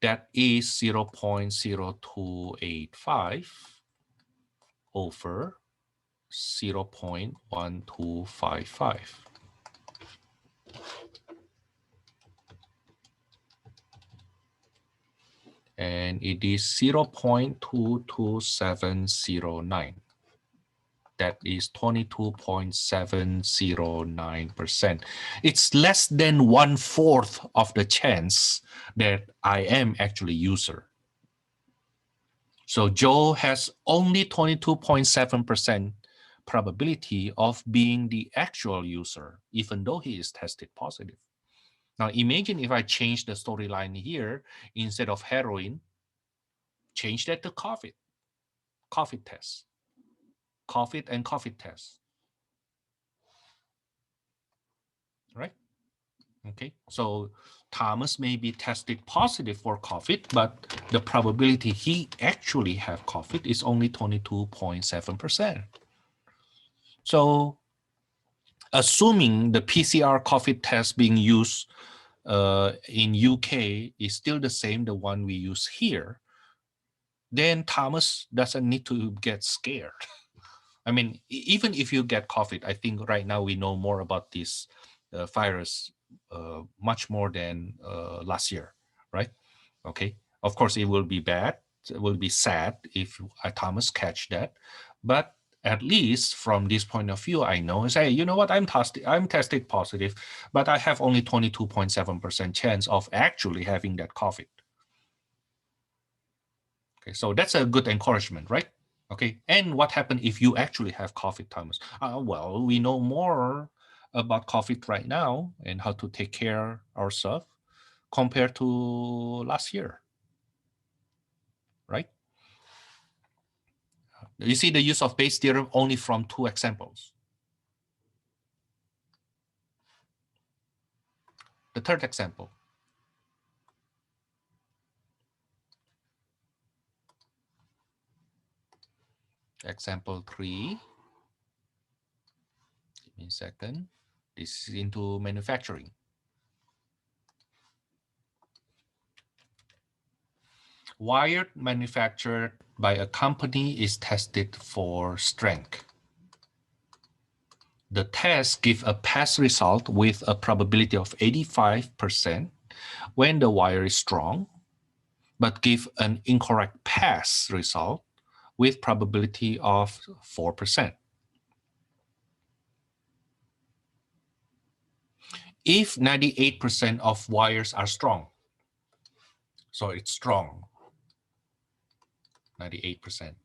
That is 0.0285 over 0.1255. And it is 0.22709. That is 22.709%. It's less than 1/4 of the chance that I am actually user. So Joe has only 22.7% probability of being the actual user, even though he is tested positive. Now imagine if I change the storyline here, instead of heroin, change that to COVID test. COVID and COVID test. Right? Okay, so Thomas may be tested positive for COVID, but the probability he actually have COVID is only 22.7%. So assuming the PCR COVID test being used in UK is still the same, the one we use here, then Thomas doesn't need to get scared. I mean, even if you get COVID, I think right now we know more about this virus much more than last year, right? Okay. Of course, it will be bad. It will be sad if Thomas catch that, but at least from this point of view, I know, say, you know what, I'm tested positive, but I have only 22.7% chance of actually having that COVID. Okay, so that's a good encouragement, right? Okay, and what happened if you actually have COVID, Thomas? Well, we know more about COVID right now and how to take care ourselves compared to last year, right? You see the use of Bayes' theorem only from 2 examples. The third example. Example 3. Give me a second. This is into manufacturing. Wire manufactured by a company is tested for strength. The test gives a pass result with a probability of 85% when the wire is strong, but give an incorrect pass result with probability of 4%. If 98% of wires are strong, so it's strong, 98%.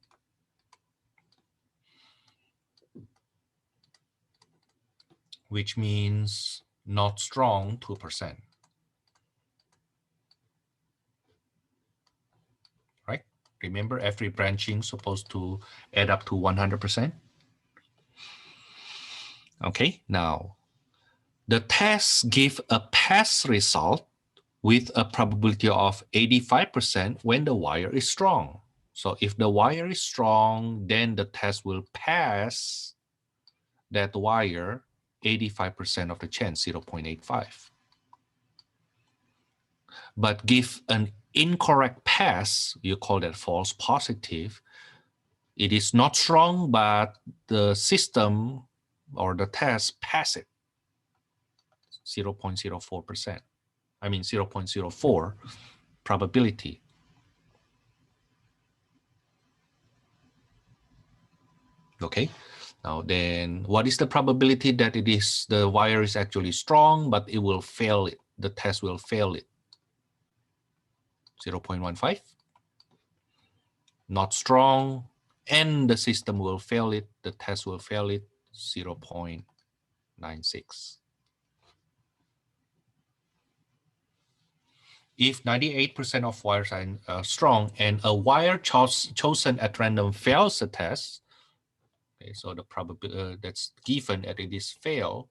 Which means not strong, 2%. Right? Remember, every branching is supposed to add up to 100%. Okay, now the test give a pass result with a probability of 85% when the wire is strong. So if the wire is strong, then the test will pass that wire 85% of the chance, 0.85. But give an incorrect pass, you call that false positive. It is not strong, but the system or the test pass it, 0.04%. I mean 0.04 probability. Okay, now then what is the probability that it is the wire is actually strong, but it will fail it, the test will fail it? 0.15. Not strong, and the system will fail it, the test will fail it, 0.96. If 98% of wires are strong and a wire chosen at random fails the test, okay, so the probability that's given that it is failed,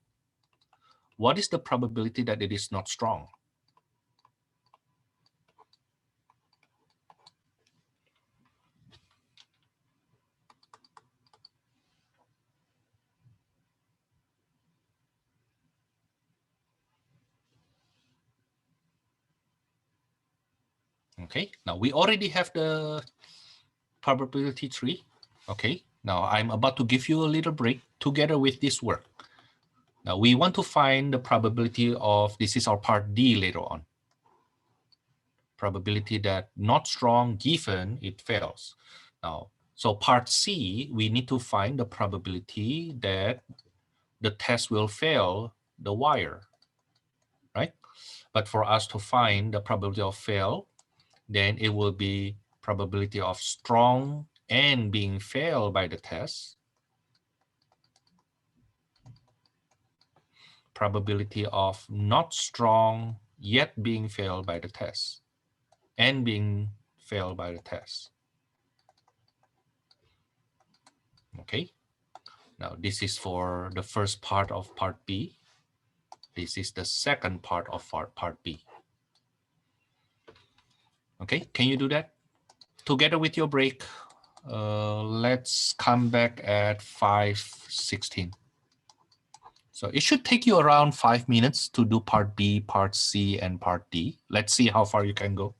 what is the probability that it is not strong? Okay, now we already have the probability tree. Okay, now I'm about to give you a little break together with this work. Now we want to find the probability of, this is our part D later on. Probability that not strong given it fails. Now, so part C, we need to find the probability that the test will fail the wire, right? But for us to find the probability of fail, then it will be probability of strong and being failed by the test, probability of not strong yet being failed by the test, and being failed by the test. Okay, now this is for the first part of part B. This is the second part of part B. Okay, can you do that? Together with your break, let's come back at 5:16. So it should take you around 5 minutes to do part B, part C, and part D. Let's see how far you can go.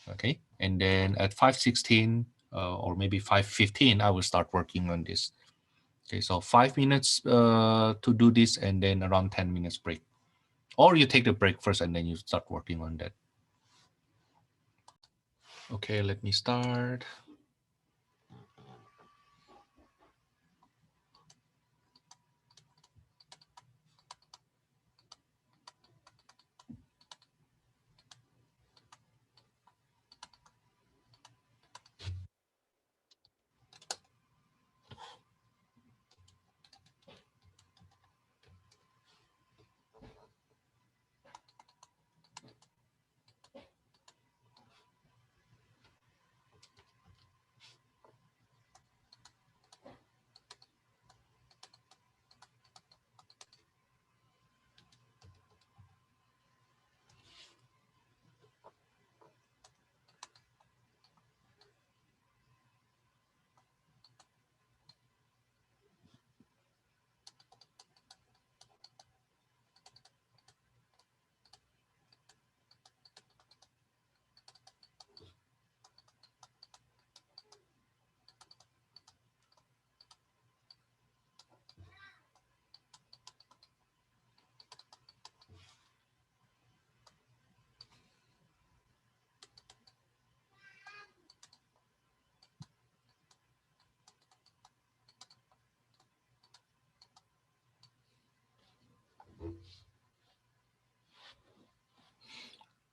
Okay, And then at 5:16 or maybe 5:15, I will start working on this. Okay, so 5 minutes to do this, and then around 10 minutes break. Or you take the break first and then you start working on that. Okay, let me start.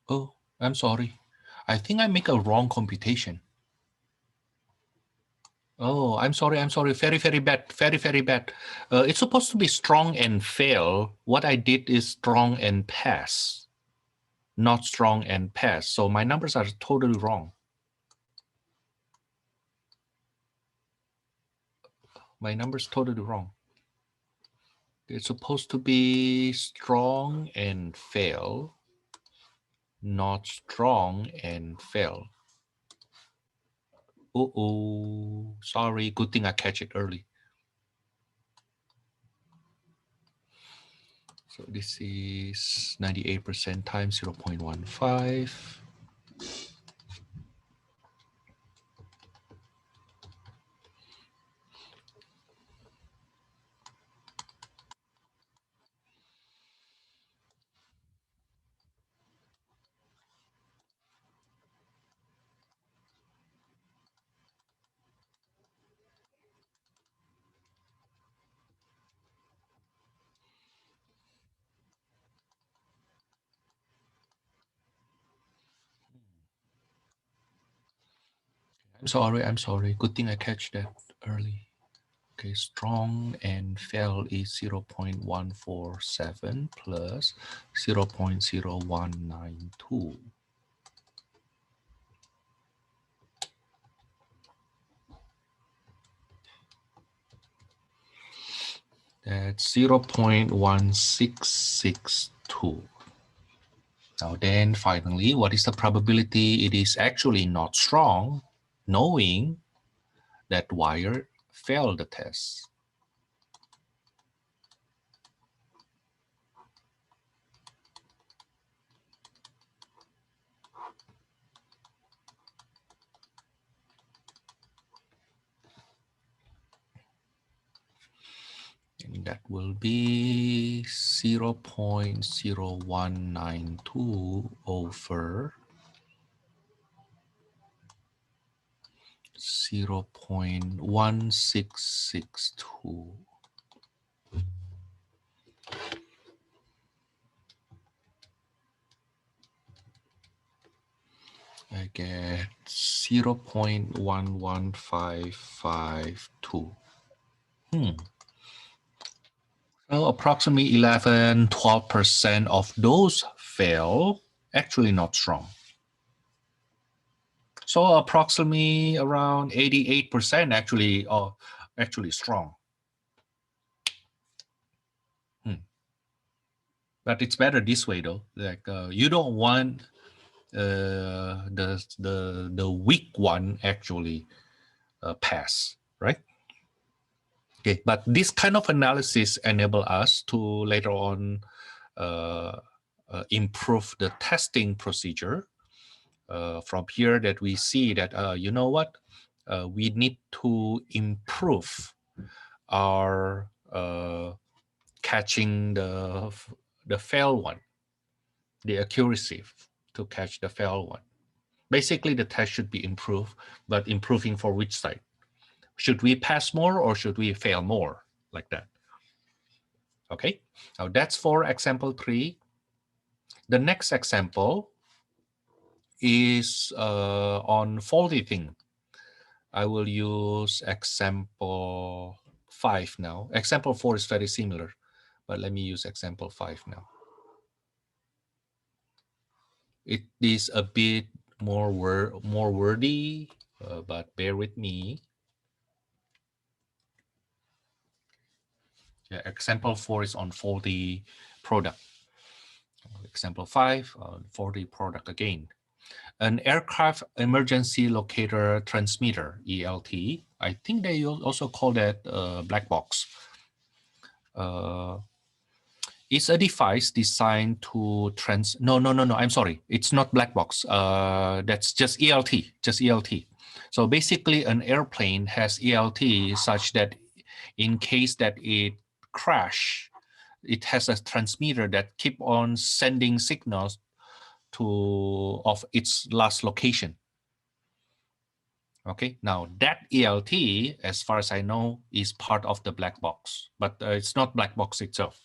Oh, I'm sorry. I think I make a wrong computation. Oh, I'm sorry. I'm sorry. Very, very bad. Very, very bad. It's supposed to be strong and fail. What I did is strong and pass, not strong and pass. So my numbers are totally wrong. My numbers totally wrong. It's supposed to be strong and fail, not strong and fail. Oh, sorry. Good thing I catch it early. So this is 98% times 0.15. I'm sorry. Good thing I catch that early. Okay, strong and fail is 0.147 plus 0.0192. That's 0.1662. Now then, finally, what is the probability it is actually not strong, knowing that wire failed the test? And that will be 0.0192 over 0.1662. I get 0.11552. Well, approximately 11-12% of those fail, actually not strong. So approximately around 88% actually strong. But it's better this way though. Like you don't want the weak one actually pass, right? Okay, but this kind of analysis enable us to later on improve the testing procedure from here that we see that, you know what, we need to improve our catching the fail one, the accuracy to catch the fail one. Basically, the test should be improved, but improving for which side? Should we pass more or should we fail more? Like that. Okay, now that's for example 3. The next example is on faulty thing. I will use example 5 now. Example 4 is very similar, but let me use example 5 now. It is a bit more wordy, but bear with me. Yeah, example 4 is on faulty product. Example 5 on faulty product again. An aircraft emergency locator transmitter, ELT. I think they also call that black box. It's a device designed to no, I'm sorry. It's not black box. That's just ELT. So basically an airplane has ELT such that in case that it crash, it has a transmitter that keep on sending signals to of its last location. Okay, now that ELT, as far as I know, is part of the black box, but it's not black box itself.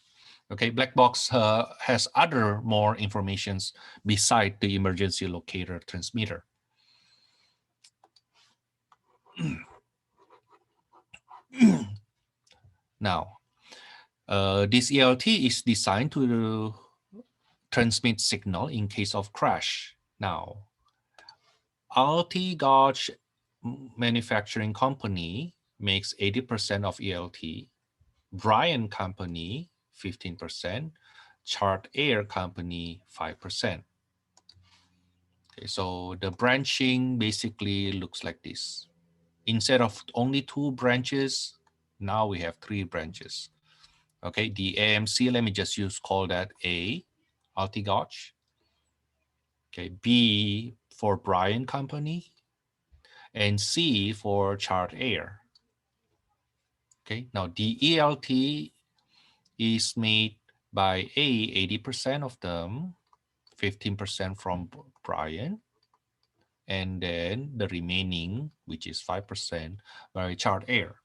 Okay, black box has other more informations beside the emergency locator transmitter. Now, this ELT is designed to transmit signal in case of crash. Now, Alti-Gauge manufacturing company makes 80% of ELT. Bryan company 15%, Chart Air company 5%. Okay, so the branching basically looks like this. Instead of only 2 branches, now we have 3 branches. Okay, the AMC, let me just call that A, Alti-Gauge. Okay, B for Bryan company, and C for Chart Air. Okay, now the ELT is made by A, 80% of them, 15% from Bryan, and then the remaining, which is 5%, by Chart Air.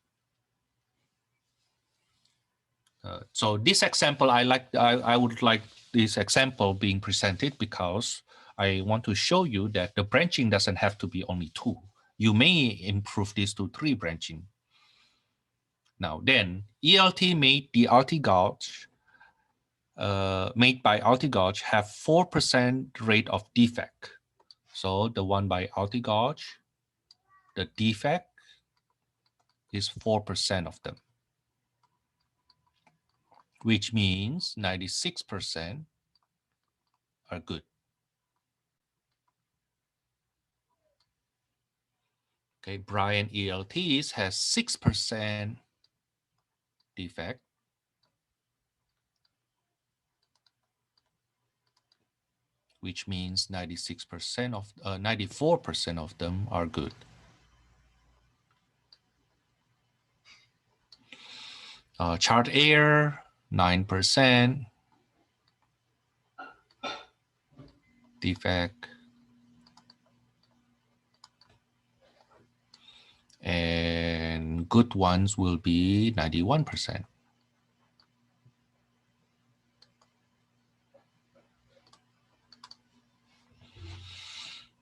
So this example, I would like this example being presented because I want to show you that the branching doesn't have to be only 2. You may improve this to 3 branching. Now then, ELT made the Alti-Gauge made by Alti-Gauge have 4% rate of defect. So the one by Alti-Gauge, the defect is 4% of them, which means 96% are good. Okay, Bryan ELTs has 6% defect, which means 94% of them are good. Chart Air 9% defect, and good ones will be 91%.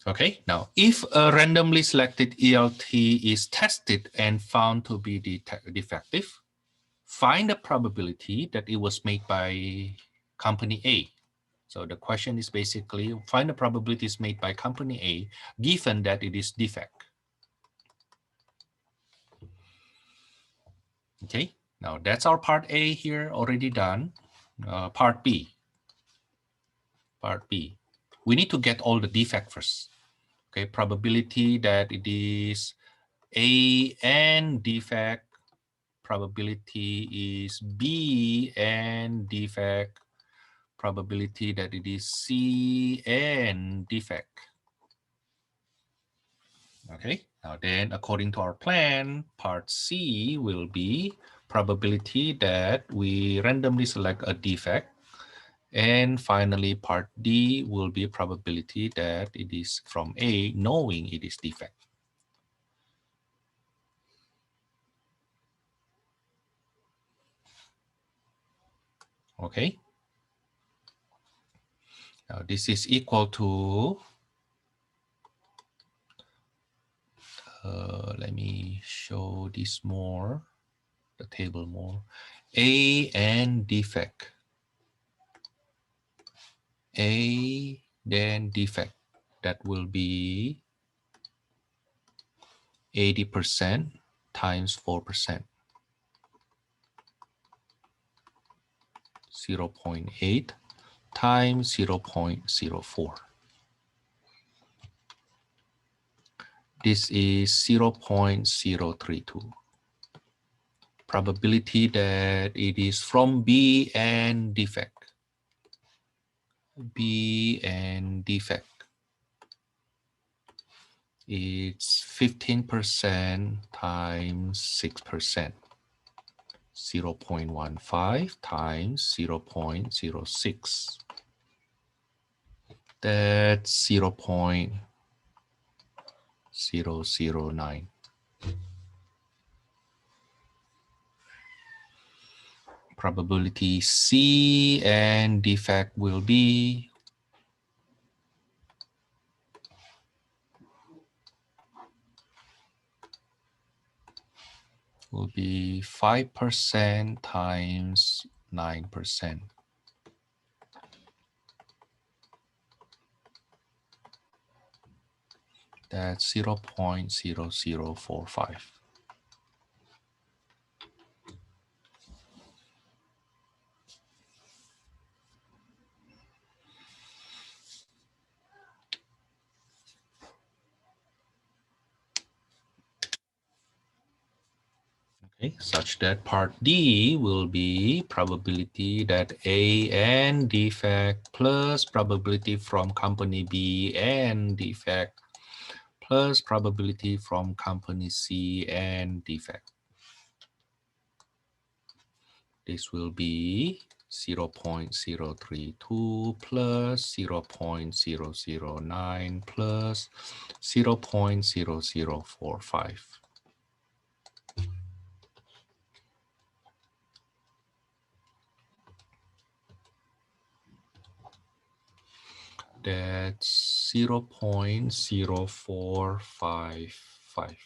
Okay, now if a randomly selected ELT is tested and found to be defective, find the probability that it was made by company A. So the question is basically find the probabilities made by company A given that it is defect. Okay, now that's our part A here already done. Part B. Part B. We need to get all the defect first. Okay, probability that it is A and defect. Probability is B and defect. Probability that it is C and defect. Okay, now then according to our plan, part C will be probability that we randomly select a defect. And finally, part D will be probability that it is from A, knowing it is defect. Okay. Now this is equal to, let me show this more, the table more. A and defect. A then defect. That will be 80% times 4%. 0.8 times 0.04. This is 0.032. Probability that it is from B and defect. B and defect. It's 15% times 6%. 0.15 times 0.06. That's 0.009. Probability C and defect will be 5% times 9%. That's 0.0045. Okay, such that part D will be probability that A and defect plus probability from company B and defect plus probability from company C and defect. This will be 0.032 plus 0.009 plus 0.0045. That's 0.0455.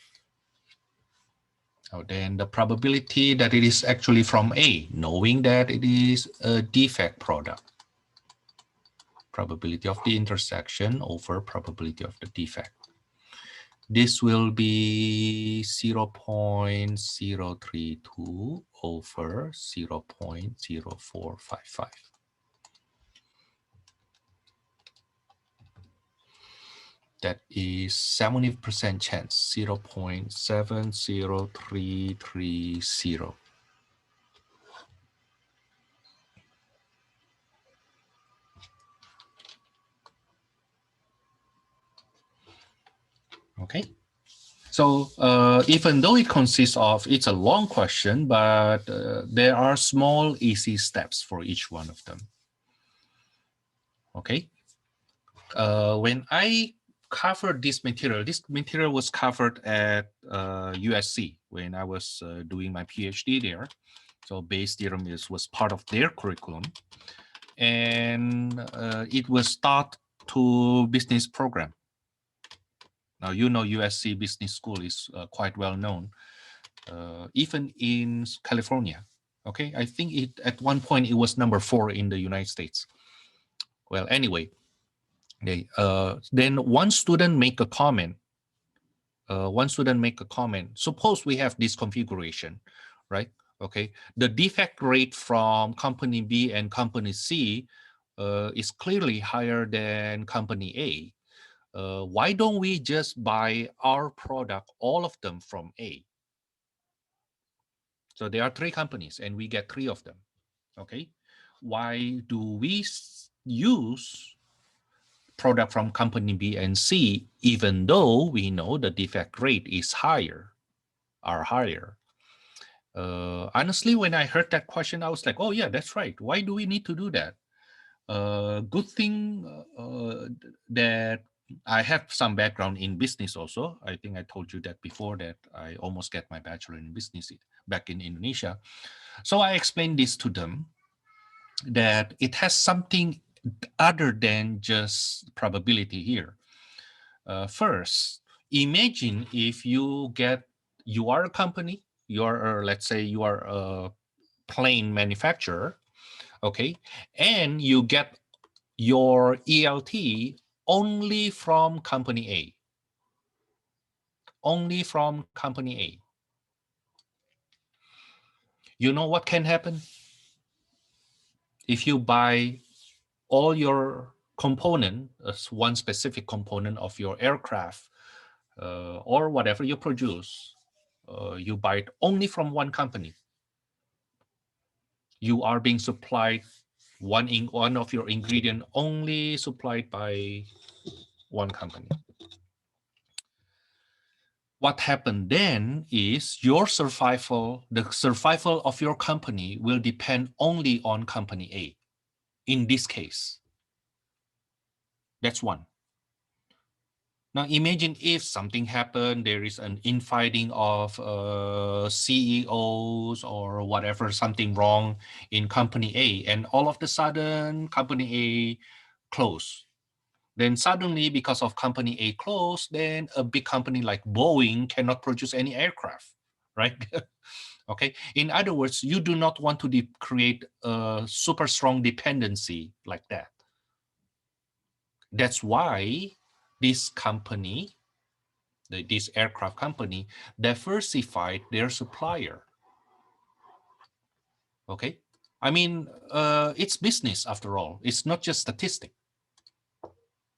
Now then the probability that it is actually from A, knowing that it is a defect product. Probability of the intersection over probability of the defect. This will be 0.032 over 0.0455. That is 70% chance, 0.70330. Okay. So even though it consists of, it's a long question, but there are small easy steps for each one of them. Okay. When I covered this material was covered at USC when I was doing my PhD there. So Bayes' theorem was part of their curriculum. And it was taught to business program. Now, you know, USC Business School is quite well known, even in California. Okay, I think at one point it was number 4 in the United States. Well, anyway, then one student make a comment. Suppose we have this configuration, right? Okay, the defect rate from company B and company C is clearly higher than company A. Why don't we just buy our product, all of them from A? So there are 3 companies and we get 3 of them. Okay, why do we use product from company B and C, even though we know the defect rate is higher. Honestly, when I heard that question, I was like, oh yeah, that's right. Why do we need to do that? Good thing that I have some background in business also. I think I told you that before, that I almost get my bachelor in business back in Indonesia. So I explained this to them, that it has something other than just probability here. First, imagine if you are a company, let's say you are a plane manufacturer, okay, and you get your ELT only from company A. Only from company A. You know what can happen? If you buy all your component, one specific component of your aircraft, or whatever you produce, you buy it only from one company. You are being supplied one of your ingredient only supplied by one company. What happened then is the survival of your company will depend only on company A. In this case, that's one. Now imagine if something happened, there is an infighting of CEOs or whatever, something wrong in company A, and all of a sudden company A closed. Then suddenly, because of company A closed, then a big company like Boeing cannot produce any aircraft, right? Okay. In other words, you do not want to create a super strong dependency like that. That's why this company, this aircraft company, diversified their supplier. Okay. I mean, it's business after all. It's not just statistic.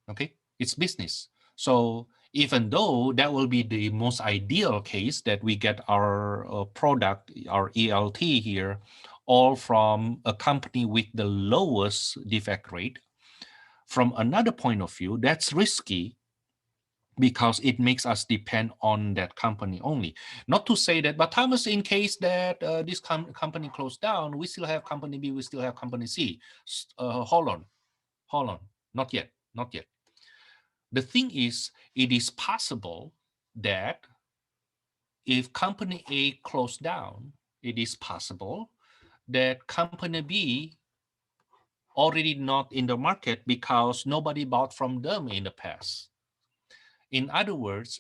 Okay, it's business. So even though that will be the most ideal case that we get our product, our ELT here, all from a company with the lowest defect rate, from another point of view, that's risky because it makes us depend on that company only. Not to say that, but Thomas, in case that this company closed down, we still have company B, we still have company C. Hold on, not yet. The thing is, it is possible that if company A closed down, it is possible that company B already not in the market because nobody bought from them in the past. In other words,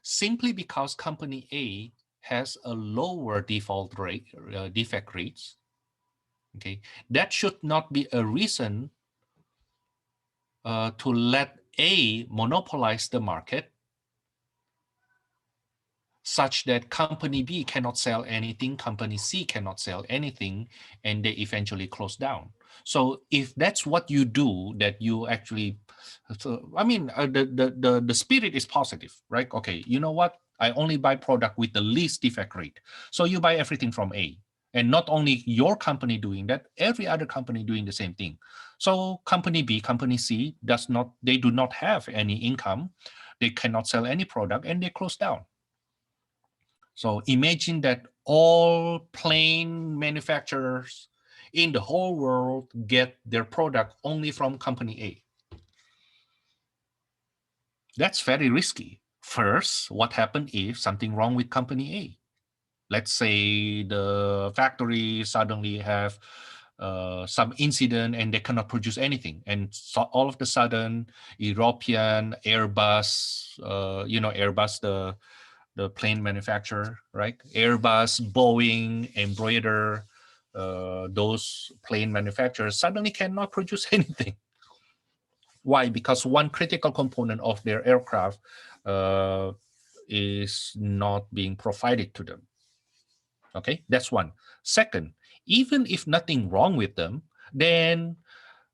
simply because company A has a lower default rate, defect rates, okay, that should not be a reason to let A monopolize the market such that company B cannot sell anything, company C cannot sell anything, and they eventually close down. So if that's what you do, that you actually, I mean, the spirit is positive, right? Okay, you know what? I only buy product with the least defect rate. So you buy everything from A. And not only your company doing that, every other company doing the same thing. So company B, company C they do not have any income. They cannot sell any product and they close down. So imagine that all plane manufacturers in the whole world get their product only from company A. That's very risky. First, what happens if something wrong with company A? Let's say the factory suddenly have some incident and they cannot produce anything. And so all of a sudden, European, Airbus, Airbus, the plane manufacturer, right? Airbus, Boeing, Embroider, those plane manufacturers suddenly cannot produce anything. Why? Because one critical component of their aircraft is not being provided to them. Okay, that's one. Second, even if nothing wrong with them, then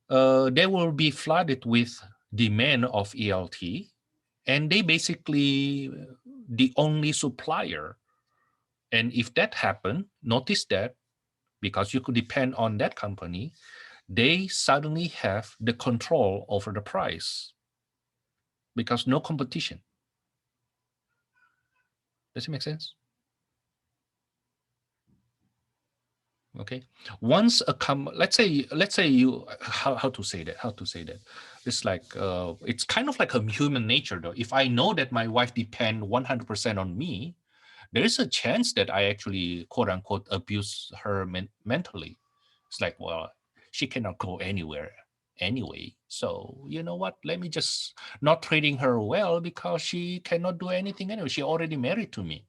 they will be flooded with demand of ELT, and they basically the only supplier. And if that happens, notice that because you could depend on that company. They suddenly have the control over the price because no competition. Does it make sense? Okay. Once let's say you, how to say that? It's like it's kind of like a human nature though. If I know that my wife depend 100% on me, there is a chance that I actually quote unquote abuse her mentally. It's like, well, she cannot go anywhere anyway. So you know what? Let me just not treating her well because she cannot do anything anyway. She already married to me.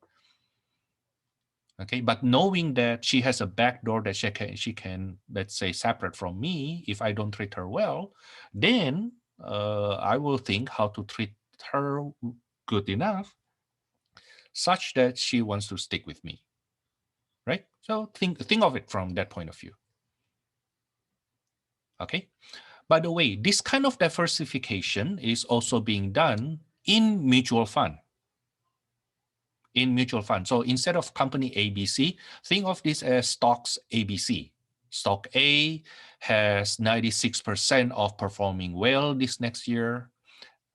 Okay, but knowing that she has a back door that she can, let's say, separate from me if I don't treat her well, then I will think how to treat her good enough such that she wants to stick with me, right? So think of it from that point of view. Okay. By the way, this kind of diversification is also being done in mutual fund. So instead of company ABC, think of this as stocks ABC. Stock A has 96% of performing well this next year.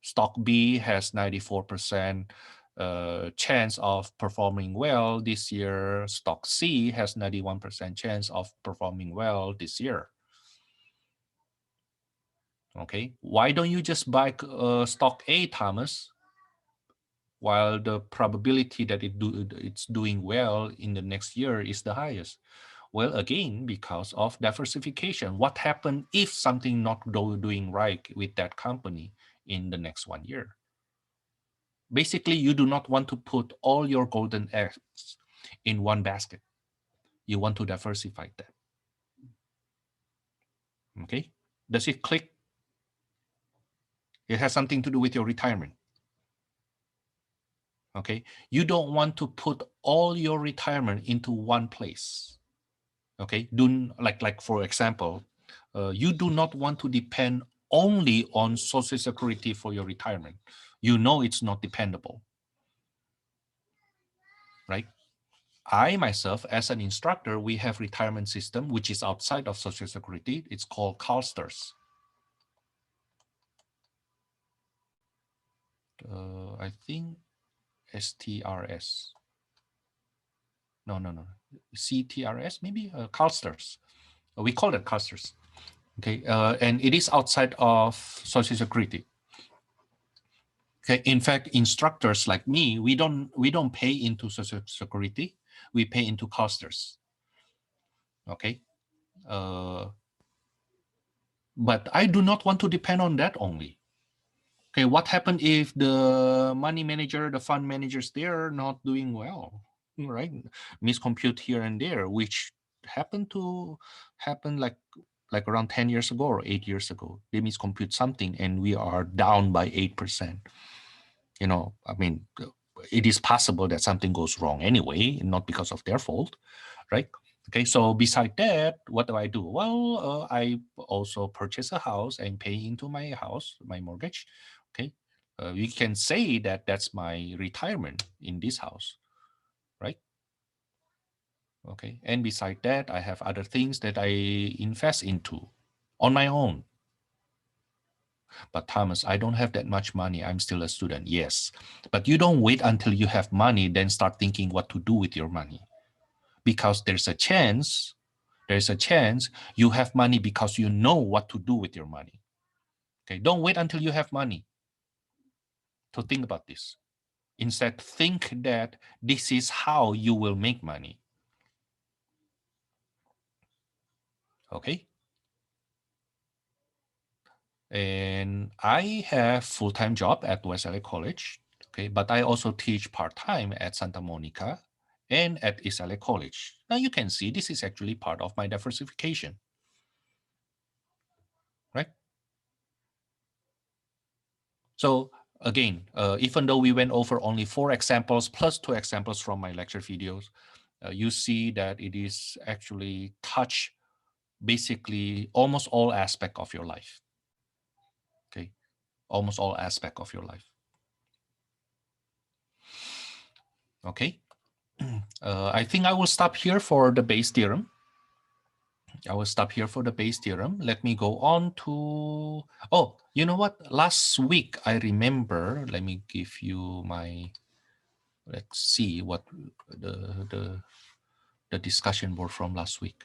Stock B has 94% chance of performing well this year. Stock C has 91% chance of performing well this year. Okay, why don't you just buy stock A, Thomas, while the probability that it's doing well in the next year is the highest? Well, again, because of diversification. What happened if something not doing right with that company in the next 1 year? Basically, you do not want to put all your golden eggs in one basket. You want to diversify that. Okay, does it click? It has something to do with your retirement. Okay, you don't want to put all your retirement into one place. Okay, like for example, you do not want to depend only on Social Security for your retirement. You know it's not dependable, right? I myself, as an instructor, we have retirement system which is outside of Social Security. It's called CalSTRS. I think STRS. No. CTRS, maybe CalSTRS. We call it CalSTRS. Okay, and it is outside of Social Security. Okay, in fact, instructors like me, we don't pay into Social Security. We pay into CalSTRS. Okay, but I do not want to depend on that only. Okay, what happened if the money manager, the fund managers, they're not doing well, right? Miscompute here and there, which happened like around 10 years ago or 8 years ago. They miscompute something and we are down by 8%. You know, I mean, it is possible that something goes wrong anyway, not because of their fault, right? Okay, so beside that, what do? Well, I also purchase a house and pay into my house, my mortgage. Okay, you can say that that's my retirement in this house, right? Okay, and beside that, I have other things that I invest into on my own. But Thomas, I don't have that much money. I'm still a student. Yes, but you don't wait until you have money, then start thinking what to do with your money, because there's a chance you have money because you know what to do with your money. Okay, don't wait until you have money to think about this. Instead, think that this is how you will make money. Okay. And I have full-time job at West LA College. Okay, but I also teach part-time at Santa Monica and at East LA College. Now you can see this is actually part of my diversification, right? So again, even though we went over only 4 examples plus 2 examples from my lecture videos, you see that it is actually touch basically almost all aspect of your life. Okay, almost all aspect of your life. Okay, I think I will stop here for the base theorem. I will stop here for the Bayes theorem. Let me go on to, oh, you know what? Last week, I remember, let me give you my, let's see what the discussion board from last week.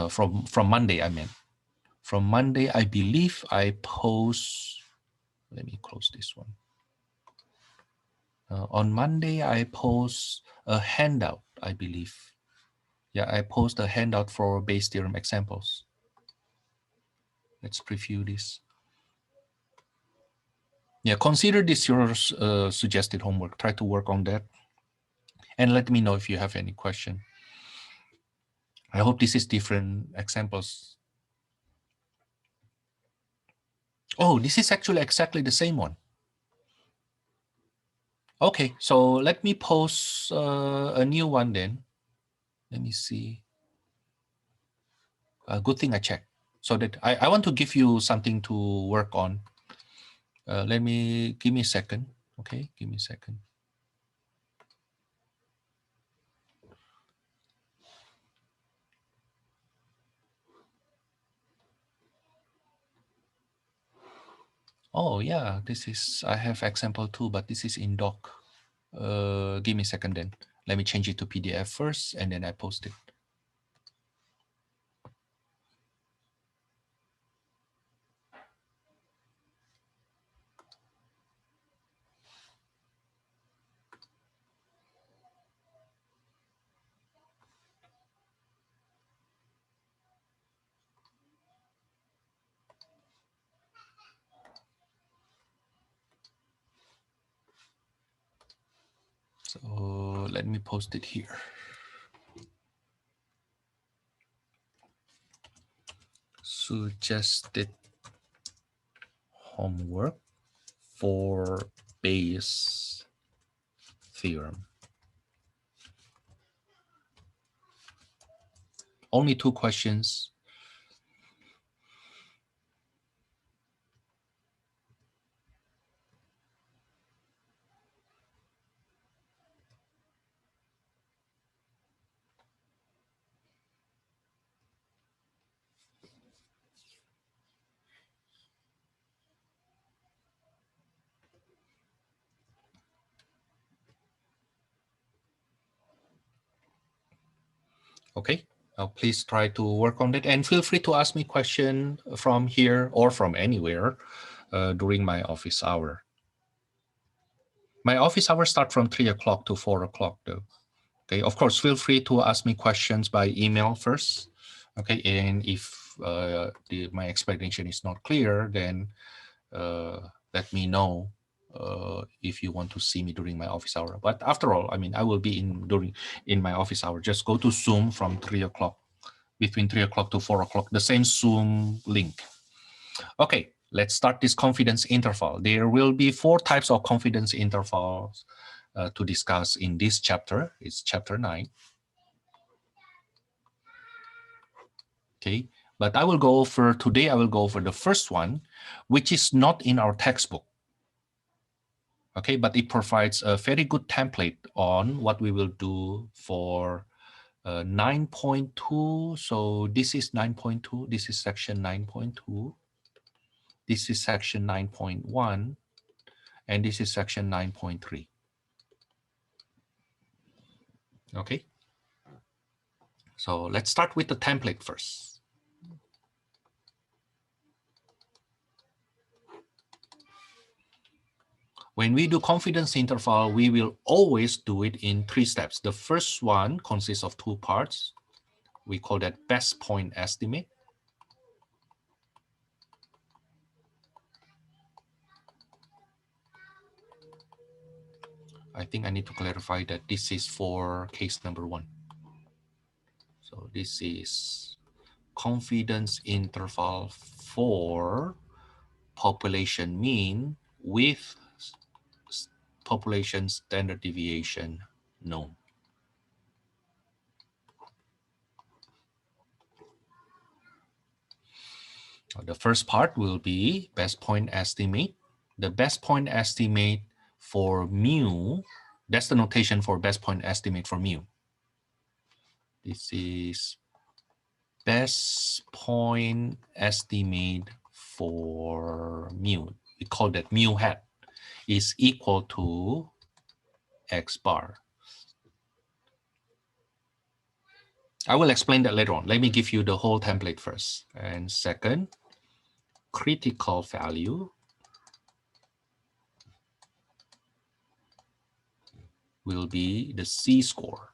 From Monday, I meant. From Monday, I believe I post, let me close this one. On Monday, I post a handout, I believe. Yeah, I post a handout for Bayes theorem examples. Let's preview this. Yeah, consider this your suggested homework. Try to work on that. And let me know if you have any question. I hope this is different examples. Oh, this is actually exactly the same one. Okay, so let me post a new one then. Let me see. Good thing I checked. So that I want to give you something to work on. Give me a second. Okay, give me a second. Oh yeah, this is, I have example too, but this is in doc. Give me a second then. Let me change it to PDF first and then I post it. So let me post it here. Suggested homework for Bayes theorem. Only 2 questions. Okay, please try to work on it and feel free to ask me question from here or from anywhere during my office hour. My office hours start from 3 o'clock to 4 o'clock though. Okay, of course, feel free to ask me questions by email first. Okay, and if my explanation is not clear, then let me know if you want to see me during my office hour. But after all, I mean, I will be in my office hour. Just go to Zoom from 3 o'clock, between 3 o'clock to 4 o'clock, the same Zoom link. Okay, let's start this confidence interval. There will be 4 types of confidence intervals to discuss in this chapter. It's chapter 9. Okay, but I will go over, today I will go over the first one, which is not in our textbook. Okay, but it provides a very good template on what we will do for 9.2. So this is 9.2, this is section 9.2, this is section 9.1, and this is section 9.3. Okay, so let's start with the template first. When we do confidence interval, we will always do it in 3 steps. The first one consists of 2 parts. We call that best point estimate. I think I need to clarify that this is for case number 1. So this is confidence interval for population mean with population standard deviation known. The first part will be best point estimate. The best point estimate for mu, that's the notation for best point estimate for mu. This is best point estimate for mu, we call that mu hat, is equal to X bar. I will explain that later on. Let me give you the whole template first. And second, critical value will be the C-score.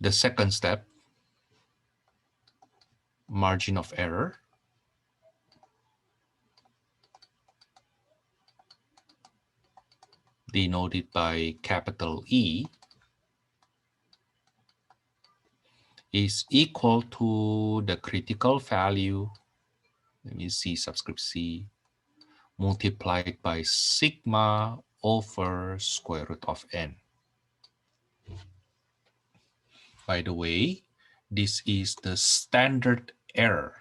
The second step, margin of error, denoted by capital E, is equal to the critical value, let me see, subscript C, multiplied by sigma over square root of n. By the way, this is the standard error.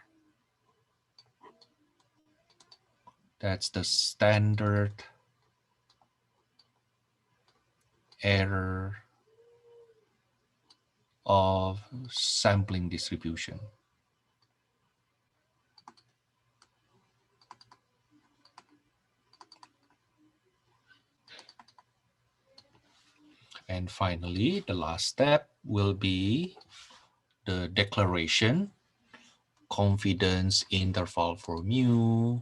That's the standard error of sampling distribution. And finally, the last step will be the declaration, confidence interval for mu,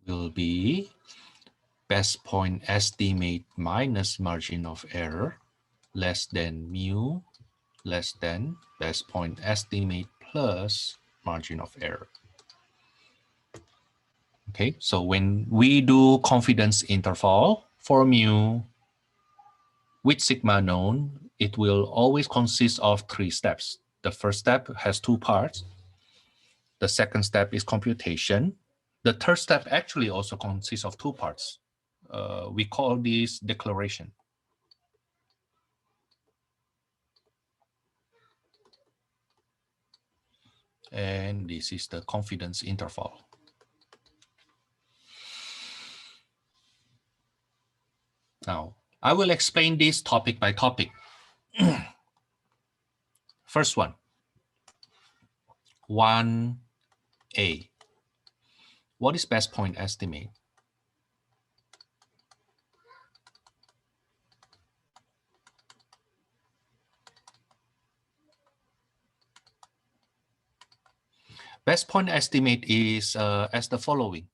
will be best point estimate minus margin of error less than mu less than best point estimate plus margin of error. Okay, so when we do confidence interval for mu with sigma known, it will always consist of 3 steps. The first step has 2 parts. The second step is computation. The third step actually also consists of 2 parts. We call this declaration. And this is the confidence interval. Now, I will explain this topic by topic. First one, 1A. What is best point estimate? Best point estimate is as the following.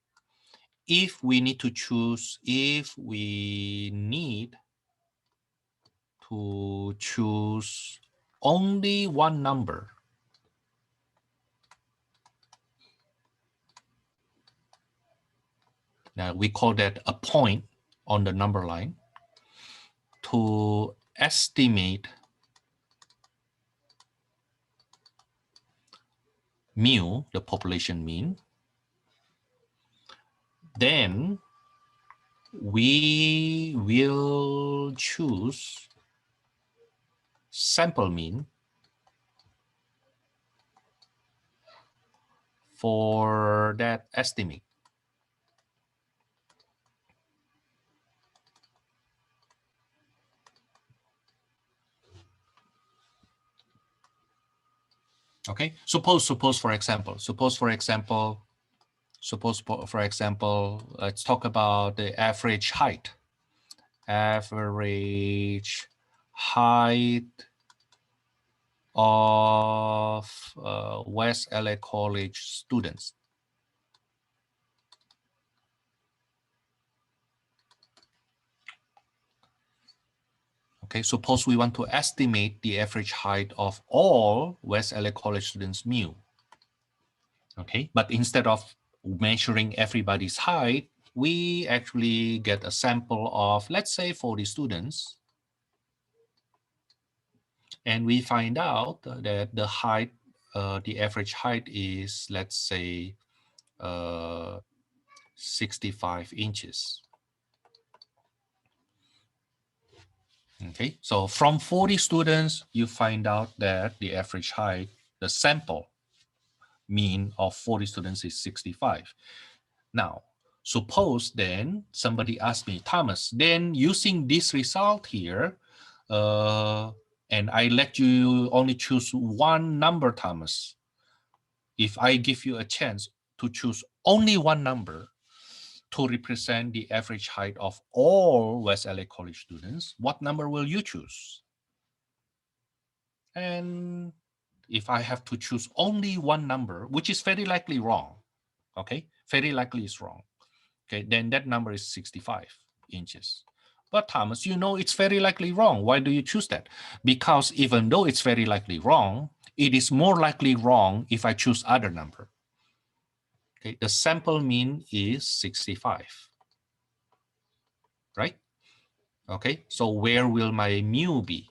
If we need to choose only one number, now we call that a point on the number line, to estimate mu, the population mean, then we will choose sample mean for that estimate. Okay, suppose for example, let's talk about the average height. Average height of West LA College students. Okay, suppose we want to estimate the average height of all West LA College students mu. Okay, but instead of measuring everybody's height, we actually get a sample of, let's say, 40 students. And we find out that the height, the average height is, let's say, 65 inches. Okay, so from 40 students, you find out that the average height, the sample mean of 40 students is 65. Now, suppose then somebody asked me, Thomas, then using this result here, and I let you only choose one number, Thomas. If I give you a chance to choose only one number to represent the average height of all West LA College students, what number will you choose? And if I have to choose only one number, which is very likely wrong, okay, very likely is wrong, okay, then that number is 65 inches. But Thomas, you know it's very likely wrong. Why do you choose that? Because even though it's very likely wrong, it is more likely wrong if I choose other number. Okay, the sample mean is 65, right? Okay, so where will my mu be?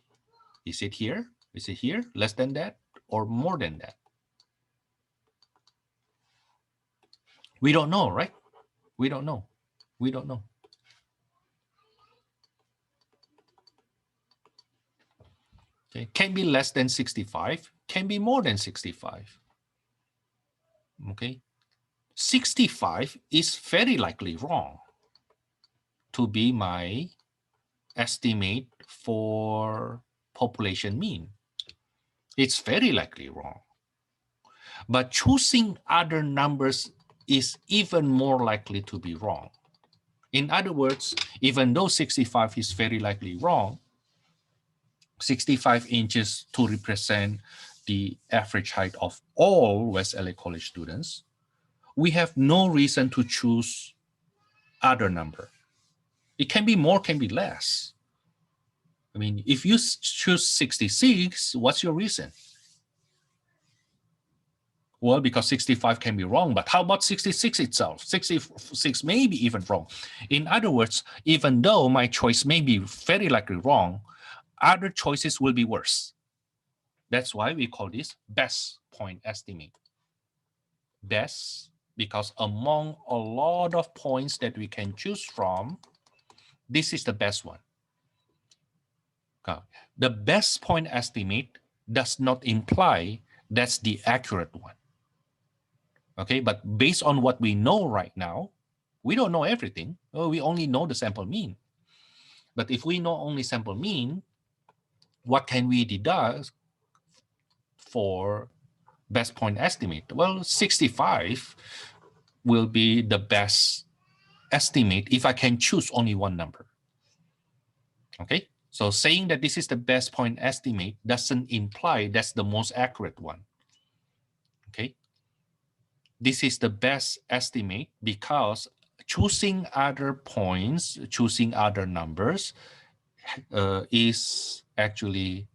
Is it here? Is it here? Less than that or more than that? We don't know, right? We don't know. We don't know. Okay, can be less than 65, can be more than 65. Okay, 65 is very likely wrong to be my estimate for population mean. It's very likely wrong. But choosing other numbers is even more likely to be wrong. In other words, even though 65 is very likely wrong, 65 inches to represent the average height of all West LA College students, we have no reason to choose other number. It can be more, can be less. I mean, if you choose 66, what's your reason? Well, because 65 can be wrong, but how about 66 itself? 66 may be even wrong. In other words, even though my choice may be very likely wrong, other choices will be worse. That's why we call this best point estimate. Best, because among a lot of points that we can choose from, this is the best one. Okay. The best point estimate does not imply that's the accurate one. Okay, but based on what we know right now, we don't know everything. We only know the sample mean. But if we know only sample mean, what can we deduct for best point estimate? Well, 65 will be the best estimate if I can choose only one number. Okay, so saying that this is the best point estimate doesn't imply that's the most accurate one. Okay, this is the best estimate because choosing other points, choosing other numbers is actually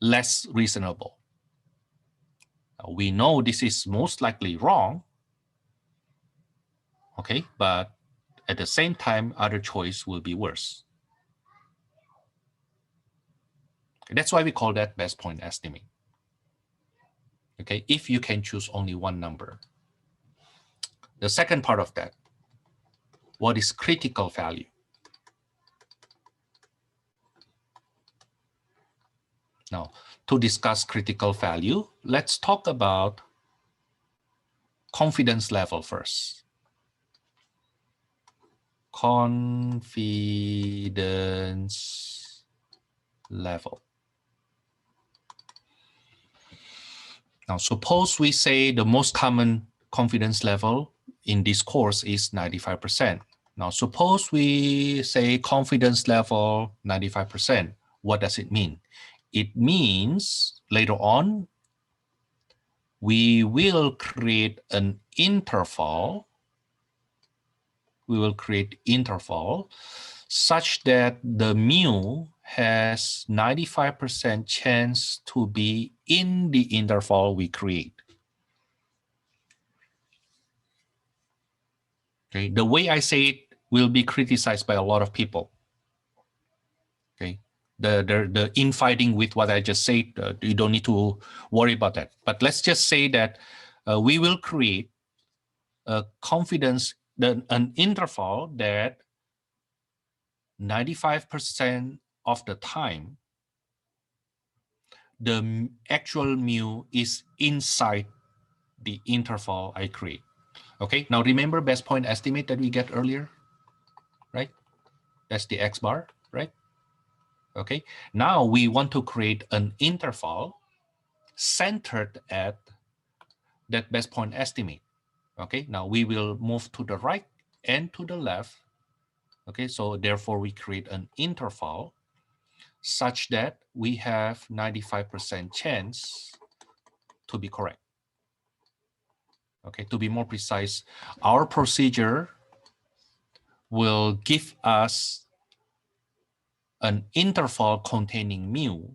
less reasonable. We know this is most likely wrong, okay, but at the same time, other choice will be worse. Okay, that's why we call that best point estimate. Okay, if you can choose only one number. The second part of that, what is critical value? Now, to discuss critical value, let's talk about confidence level first. Confidence level. Now, suppose we say the most common confidence level in this course is 95%. Now, suppose we say confidence level 95%. What does it mean? It means later on, we will create an interval. We will create interval such that the mu has 95% chance to be in the interval we create. Okay, the way I say it will be criticized by a lot of people. Okay, the infighting with what I just said, you don't need to worry about that. But let's just say that we will create a confidence, an interval that 95% of the time, the actual mu is inside the interval I create. Okay, now remember best point estimate that we get earlier, right? That's the X bar, right? Okay, now we want to create an interval centered at that best point estimate. Okay, now we will move to the right and to the left. Okay, so therefore we create an interval such that we have 95% chance to be correct. Okay, to be more precise, our procedure will give us an interval containing mu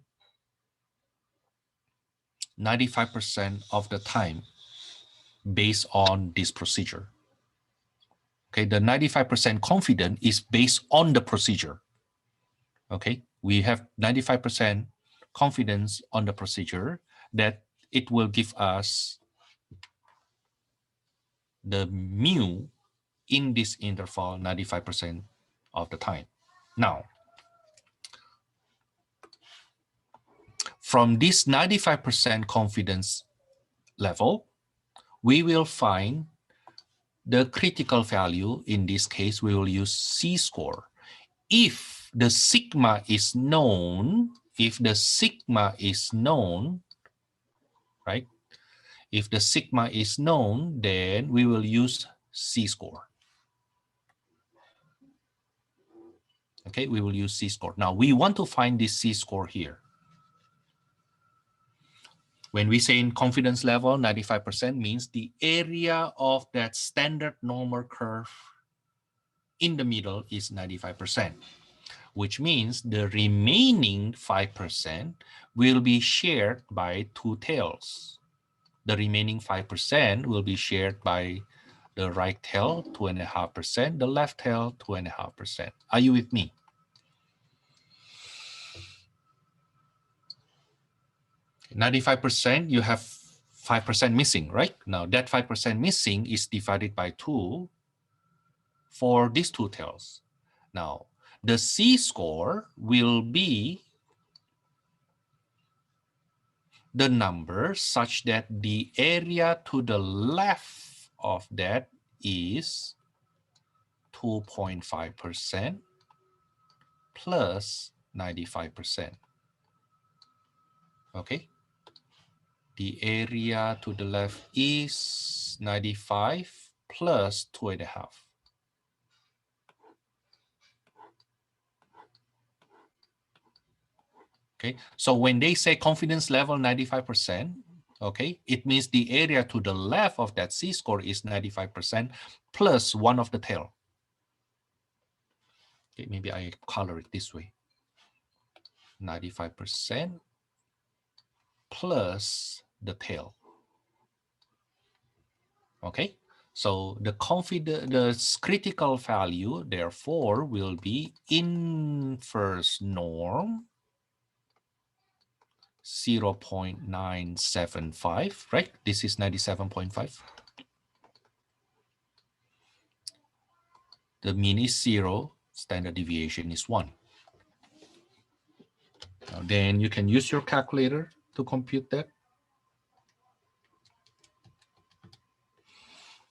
95% of the time based on this procedure. Okay, the 95% confident is based on the procedure. Okay, we have 95% confidence on the procedure that it will give us the mu in this interval 95% of the time. Now, from this 95% confidence level, we will find the critical value. In this case, we will use C-score. If the sigma is known, right? If the sigma is known, then we will use C-score. Okay, we will use C-score. Now, we want to find this C-score here. When we say in confidence level, 95% means the area of that standard normal curve in the middle is 95%, which means the remaining 5% will be shared by two tails. The remaining 5% will be shared by the right tail, 2.5%, the left tail, 2.5%. Are you with me? Okay, 95%, you have 5% missing, right? Now that 5% missing is divided by 2 for these two tails. Now, the C-score will be the number such that the area to the left of that is 2.5% plus 95%. Okay. The area to the left is 95 plus 2.5. Okay, so when they say confidence level 95%, okay, it means the area to the left of that C-score is 95% plus one of the tail. Okay, maybe I color it this way. 95% plus the tail. Okay, so the critical value, therefore, will be inverse norm 0.975, right? This is 97.5. The mean is 0, standard deviation is 1. Now then you can use your calculator to compute that.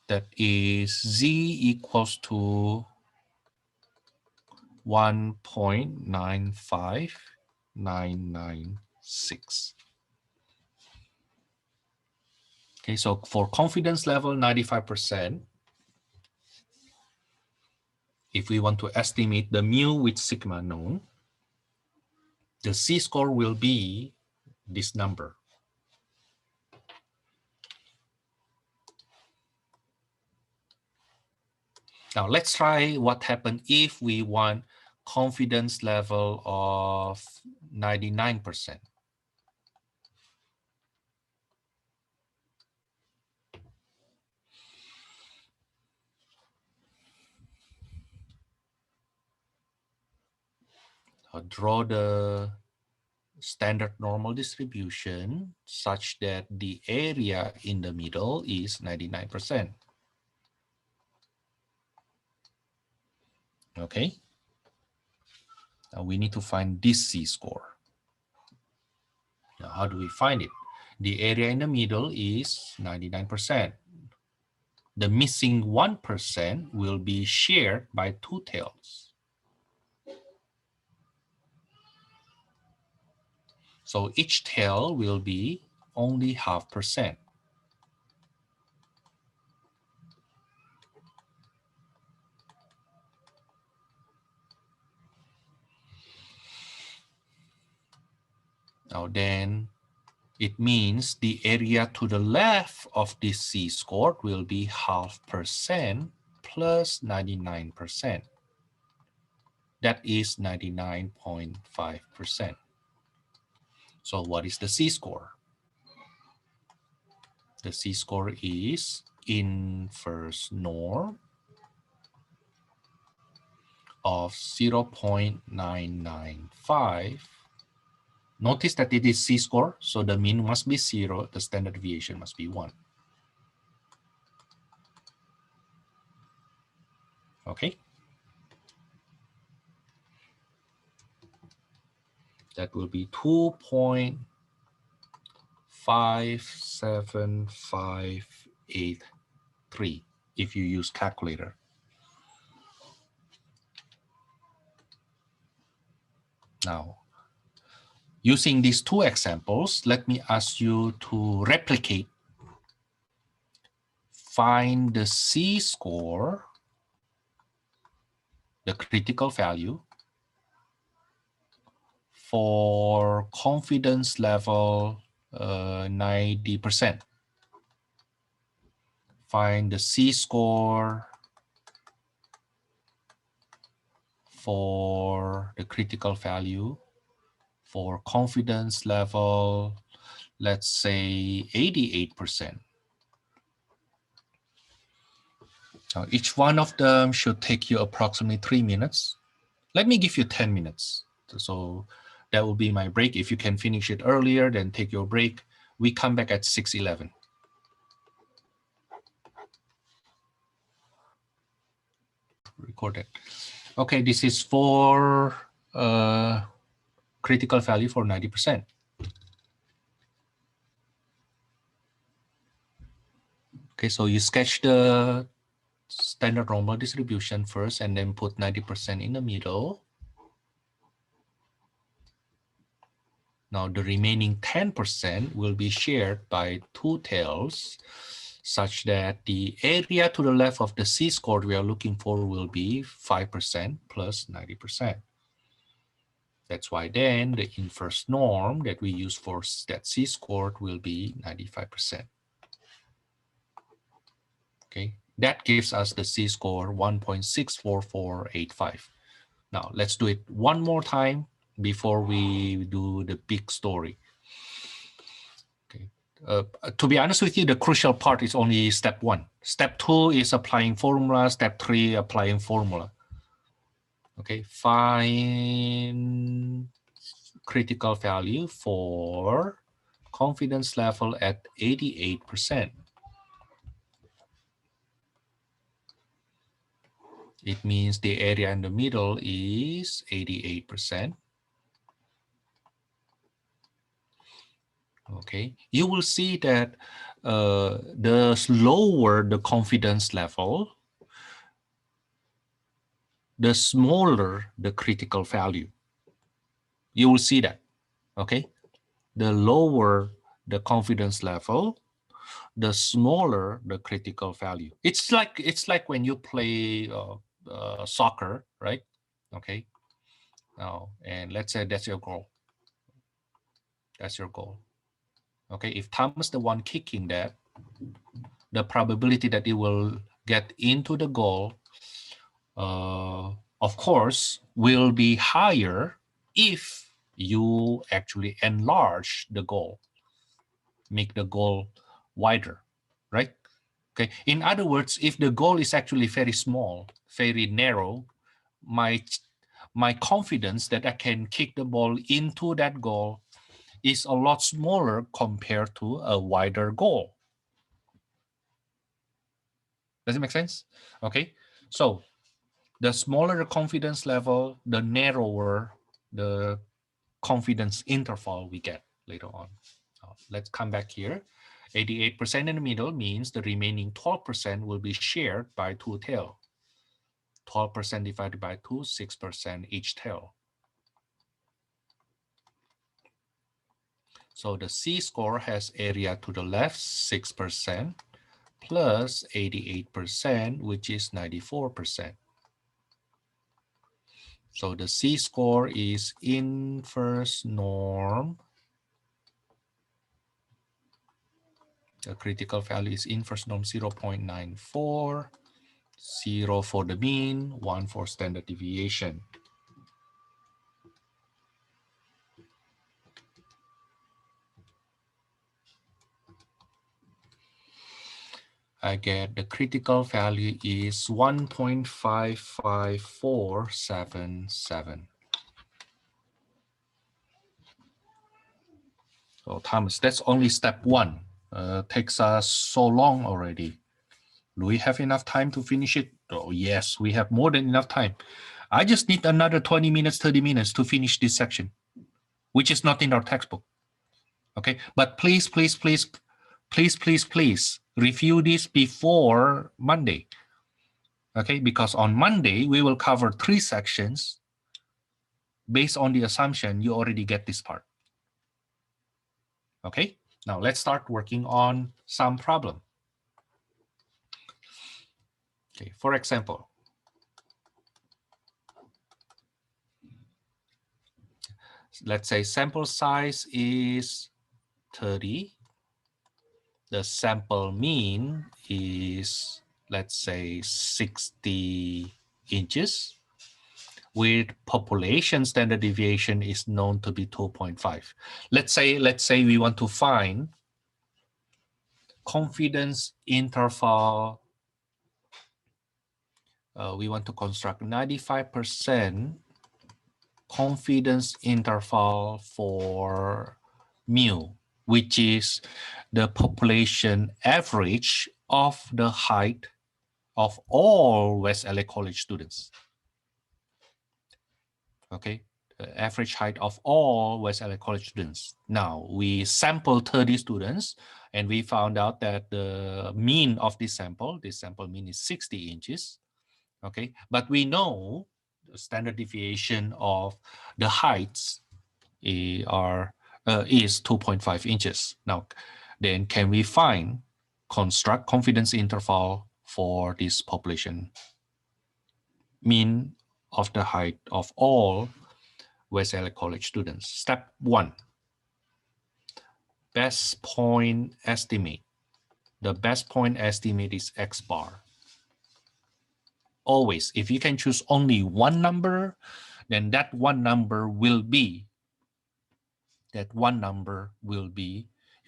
That is Z equals to 1.95996. Okay, so for confidence level 95%, if we want to estimate the mu with sigma known, the C-score will be this number. Now let's try what happens if we want confidence level of 99%. I'll draw the standard normal distribution such that the area in the middle is 99%. Okay. Now we need to find this C-score. Now how do we find it? The area in the middle is 99%. The missing 1% will be shared by two tails. So each tail will be only 0.5%. Now then, it means the area to the left of this C-score will be 0.5% plus 99%. That is 99.5%. So what is the C-score? The C-score is inverse norm of 0.995. Notice that it is C-score, so the mean must be 0, the standard deviation must be 1. Okay? That will be 2.57583 if you use calculator. Now, using these two examples, let me ask you to replicate. Find the C-score, the critical value, for confidence level 90%. Find the C-score for the critical value for confidence level, let's say 88%. Now, each one of them should take you approximately 3 minutes. Let me give you 10 minutes. So that will be my break. If you can finish it earlier, then take your break. We come back at 6:11. Recorded. Okay, this is for critical value for 90%. Okay, so you sketch the standard normal distribution first and then put 90% in the middle. Now the remaining 10% will be shared by two tails such that the area to the left of the C-score we are looking for will be 5% plus 90%. That's why then the inverse norm that we use for that C-score will be 95%. Okay, that gives us the C-score 1.64485. Now let's do it one more time before we do the big story. Okay. To be honest with you, the crucial part is only step 1. Step 2 is applying formula. Step 3, applying formula. Okay, find critical value for confidence level at 88%. It means the area in the middle is 88%. Okay, you will see that the lower the confidence level, the smaller the critical value. You will see that, okay? The lower the confidence level, the smaller the critical value. It's like when you play soccer, right? Okay. Now, and let's say that's your goal. That's your goal. Okay. If Thomas the one kicking that, the probability that it will get into the goal, of course, will be higher if you actually enlarge the goal, make the goal wider, right? Okay. In other words, if the goal is actually very small, very narrow, my confidence that I can kick the ball into that goal is a lot smaller compared to a wider goal. Does it make sense? Okay. So the smaller the confidence level, the narrower the confidence interval we get later on. Let's come back here. 88% in the middle means the remaining 12% will be shared by two tail. 12% divided by 2, 6% each tail. So the C-score has area to the left, 6%, plus 88%, which is 94%. So the C-score is inverse norm. The critical value is inverse norm 0.94, 0 for the mean, 1 for standard deviation. I get the critical value is 1.55477. So Thomas, that's only step 1. Takes us so long already. Do we have enough time to finish it? Oh, yes, we have more than enough time. I just need another 20 minutes, 30 minutes to finish this section, which is not in our textbook. Okay, but please, please, please, please, please, please review this before Monday. Okay, because on Monday, we will cover 3 sections based on the assumption you already get this part. Okay, now let's start working on some problem. Okay, for example, let's say sample size is 30. The sample mean is, let's say, 60 inches. With population standard deviation is known to be 2.5. Let's say we want to find confidence interval. We want to construct 95% confidence interval for mu, which is the population average of the height of all West LA College students. Okay, the average height of all West LA College students. Now, we sampled 30 students, and we found out that the mean of this sample mean is 60 inches. Okay, but we know the standard deviation of the heights is 2.5 inches. Now, then can we construct confidence interval for this population mean of the height of all West LA College students? Step 1, best point estimate. The best point estimate is X bar. Always, if you can choose only one number, then that one number will be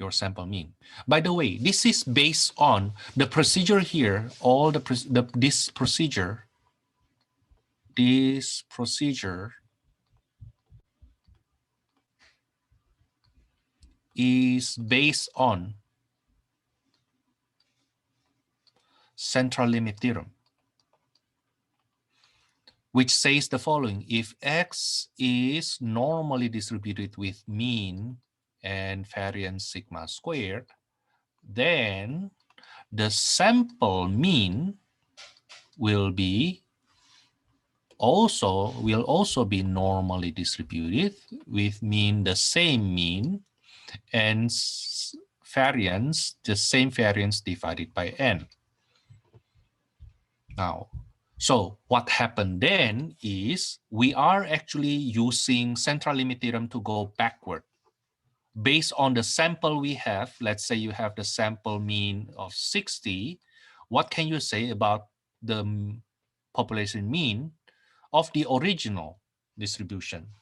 your sample mean. By the way, this is based on the procedure here. This procedure is based on central limit theorem, which says the following: if X is normally distributed with mean and variance sigma squared, then the sample mean will also be normally distributed with mean the same mean and variance the same variance divided by n. Now, so what happened then is we are actually using central limit theorem to go backward. Based on the sample we have, let's say you have the sample mean of 60, what can you say about the population mean of the original distribution?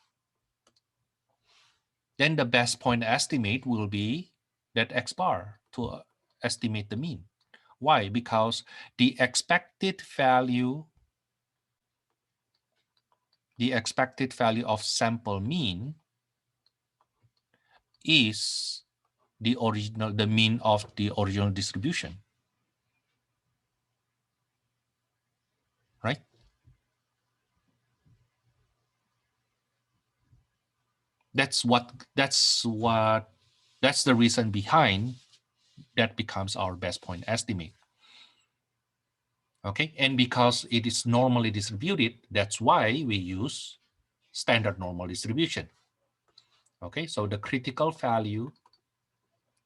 Then the best point estimate will be that X bar to estimate the mean. Why? Because the expected value of sample mean is the mean of the original distribution, right? That's the reason behind that becomes our best point estimate. Okay, and because it is normally distributed, that's why we use standard normal distribution. Okay, so the critical value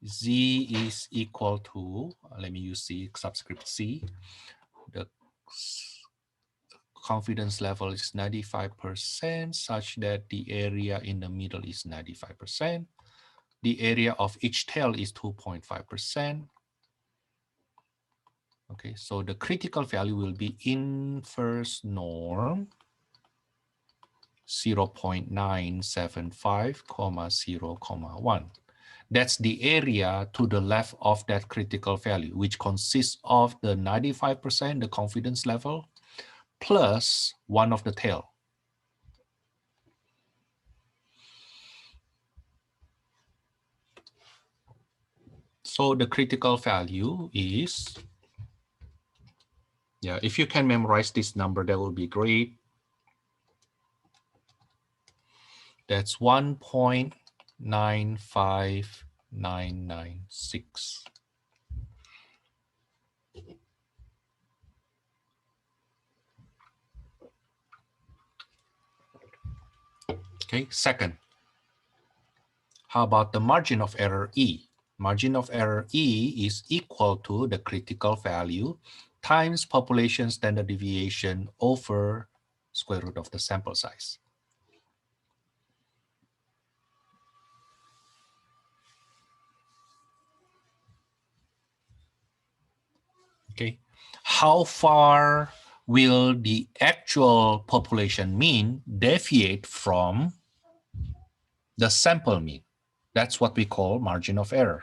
Z is equal to, let me use C subscript C. The confidence level is 95% such that the area in the middle is 95%. The area of each tail is 2.5%. Okay, so the critical value will be inverse norm 0.975, 0.1. That's the area to the left of that critical value, which consists of the 95%, the confidence level, plus one of the tail. So the critical value is, yeah, if you can memorize this number, that will be great. That's 1.95996. Okay, second, how about the margin of error E? Margin of error E is equal to the critical value times population standard deviation over square root of the sample size. Okay, how far will the actual population mean deviate from the sample mean? That's what we call margin of error.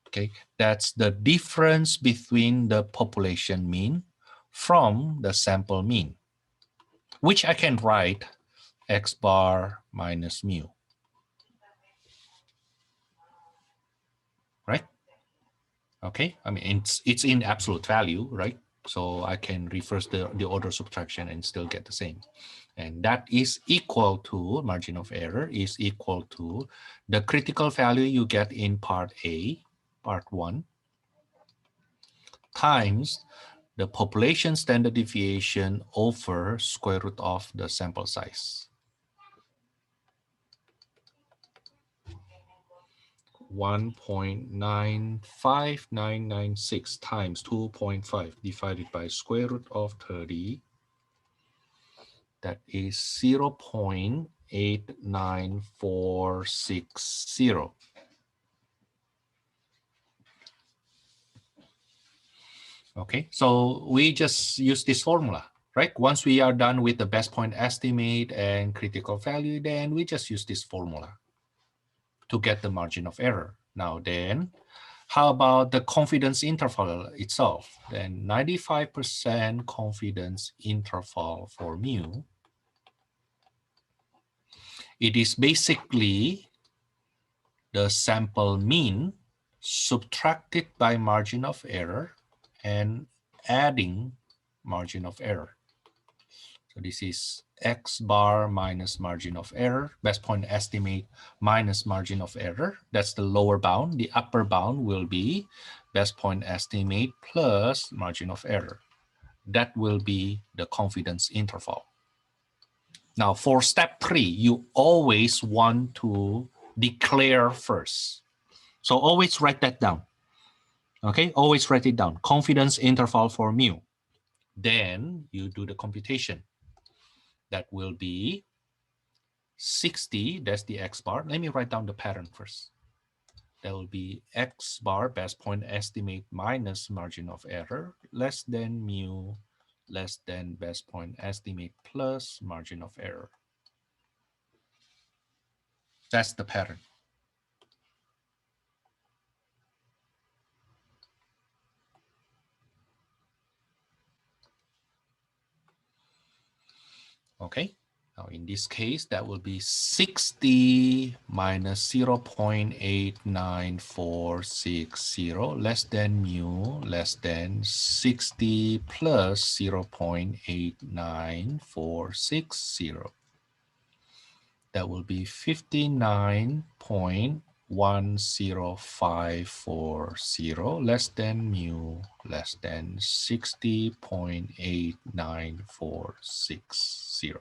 Okay, that's the difference between the population mean from the sample mean, which I can write x bar minus mu, right? Okay, I mean, it's in absolute value, right? So I can reverse the order subtraction and still get the same. And that is equal to, margin of error is equal to the critical value you get in part A, part 1, times the population standard deviation over square root of the sample size. 1.95996 times 2.5 divided by square root of 30. That is 0.89460. Okay, so we just use this formula, right? Once we are done with the best point estimate and critical value, then we just use this formula to get the margin of error. Now then, how about the confidence interval itself? Then 95% confidence interval for mu. It is basically the sample mean subtracted by margin of error and adding margin of error. So this is x bar minus margin of error, best point estimate minus margin of error. That's the lower bound. The upper bound will be best point estimate plus margin of error. That will be the confidence interval. Now for step 3, you always want to declare first. So always write that down. Okay, always write it down. Confidence interval for mu. Then you do the computation. That will be 60, that's the x bar. Let me write down the pattern first. That will be x bar, best point estimate minus margin of error, less than mu, less than best point estimate plus margin of error. That's the pattern. Okay, now in this case, that will be 60 minus 0.89460 less than mu less than 60 plus 0.89460. That will be 59.10540 less than mu less than 60.89460.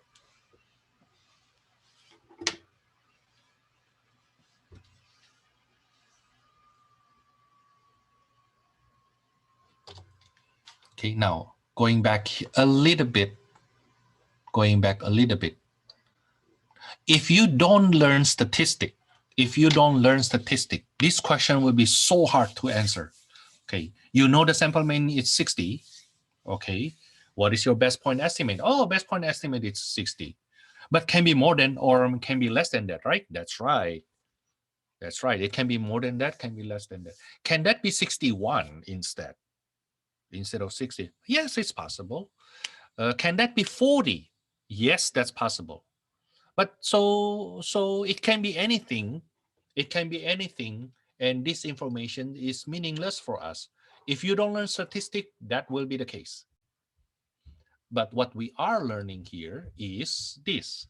Okay, now going back a little bit, if you don't learn statistic, this question will be so hard to answer. Okay, you know the sample mean is 60. Okay, what is your best point estimate? Oh, best point estimate is 60, but can be more than or can be less than that, right? That's right. That's right. It can be more than that, can be less than that. Can that be 61 instead of 60? Yes, it's possible. Can that be 40? Yes, that's possible. But so it can be anything. It can be anything, and this information is meaningless for us. If you don't learn statistic, that will be the case. But what we are learning here is this.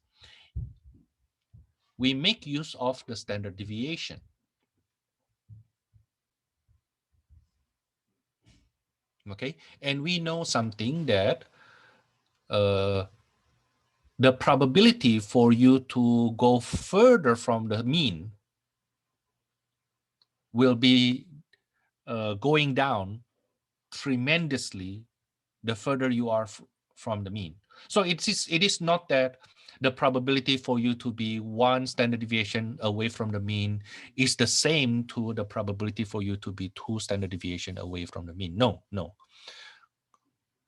We make use of the standard deviation. Okay, and we know something that the probability for you to go further from the mean will be going down tremendously the further you are from the mean. So it is not that the probability for you to be one standard deviation away from the mean is the same to the probability for you to be two standard deviation away from the mean. No.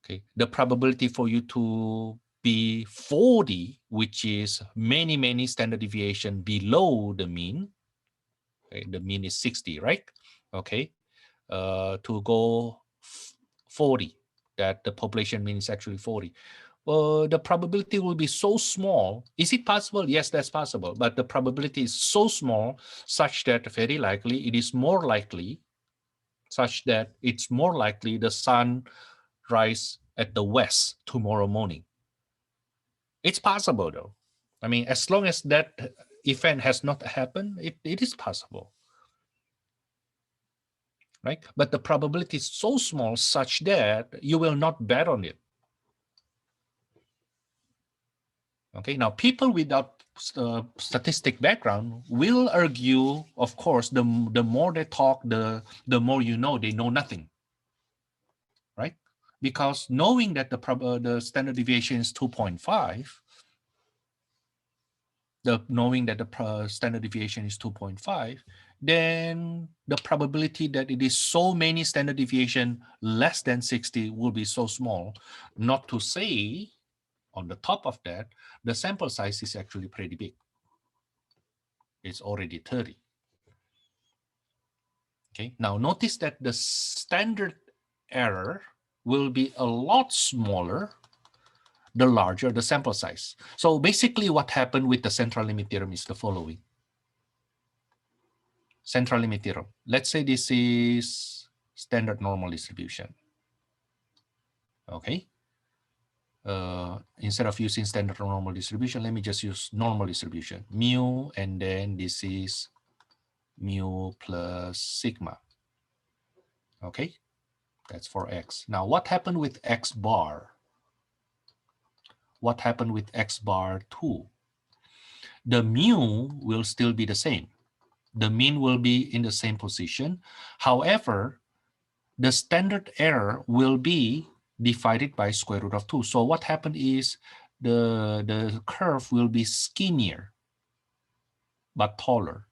Okay, the probability for you to be 40, which is many standard deviation below the mean. Okay, the mean is 60, right? Okay, to go 40, that the population mean is actually 40. The probability will be so small. Is it possible? Yes, that's possible. But the probability is so small such that very likely it is more likely such that it's more likely the sun rise at the west tomorrow morning. It's possible though. I mean, as long as that event has not happened, it is possible. Right? But the probability is so small such that you will not bet on it. Okay, now people without statistic background will argue, of course, the more they talk, the more you know they know nothing, right? Because knowing that the standard deviation is 2.5, knowing that the standard deviation is 2.5, then the probability that it is so many standard deviation less than 60 will be so small. Not to say, on the top of that, the sample size is actually pretty big. It's already 30. Okay, now notice that the standard error will be a lot smaller the larger the sample size. So basically what happened with the central limit theorem is the following. Central limit theorem. Let's say this is standard normal distribution. Okay. Instead of using standard normal distribution, let me just use normal distribution. Mu, and then this is mu plus sigma. Okay. That's for x. Now, what happened with x bar? What happened with x bar 2? The mu will still be the same. The mean will be in the same position. However, the standard error will be divided by square root of 2. So what happened is the curve will be skinnier, but taller.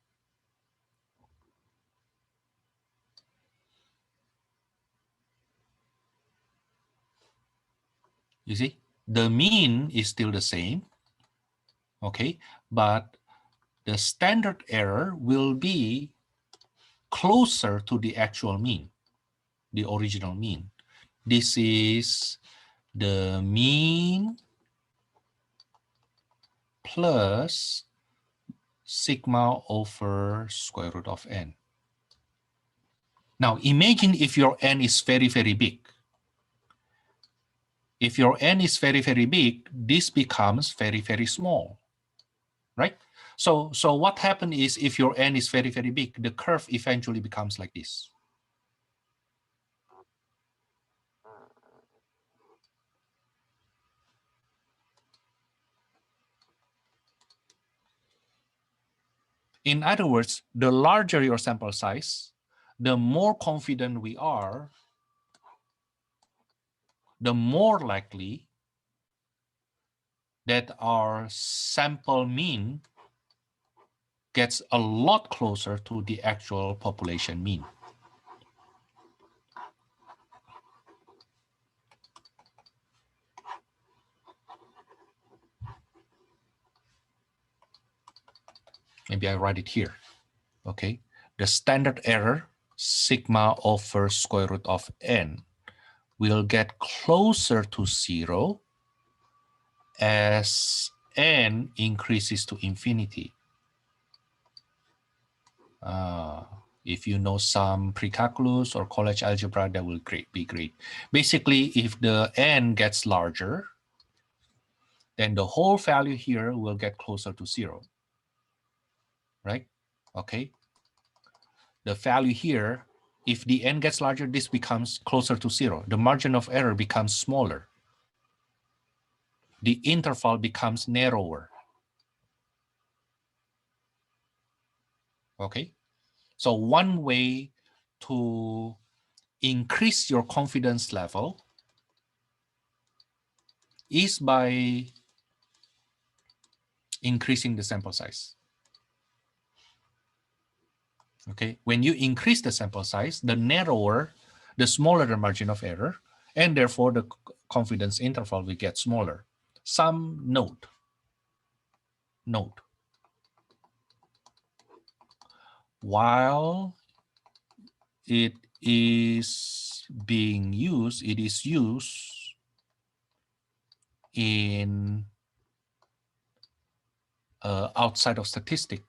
You see, the mean is still the same, okay, but the standard error will be closer to the actual mean, the original mean. This is the mean plus sigma over square root of n. Now imagine if your n is very big. If your n is very big, this becomes very small, right? So what happens is if your n is very, very big, the curve eventually becomes like this. In other words, the larger your sample size, the more confident we are, the more likely that our sample mean gets a lot closer to the actual population mean. Maybe I write it here. Okay, the standard error sigma over square root of n will get closer to 0 as n increases to infinity. If you know some pre-calculus or college algebra, that will be great. Basically, if the n gets larger, then the whole value here will get closer to 0, right? Okay. The value here, if the n gets larger, this becomes closer to 0. The margin of error becomes smaller. The interval becomes narrower. Okay. So one way to increase your confidence level is by increasing the sample size. Okay, when you increase the sample size, the narrower, the smaller the margin of error, and therefore the confidence interval will get smaller. Some note. While it is being used, it is used in outside of statistic.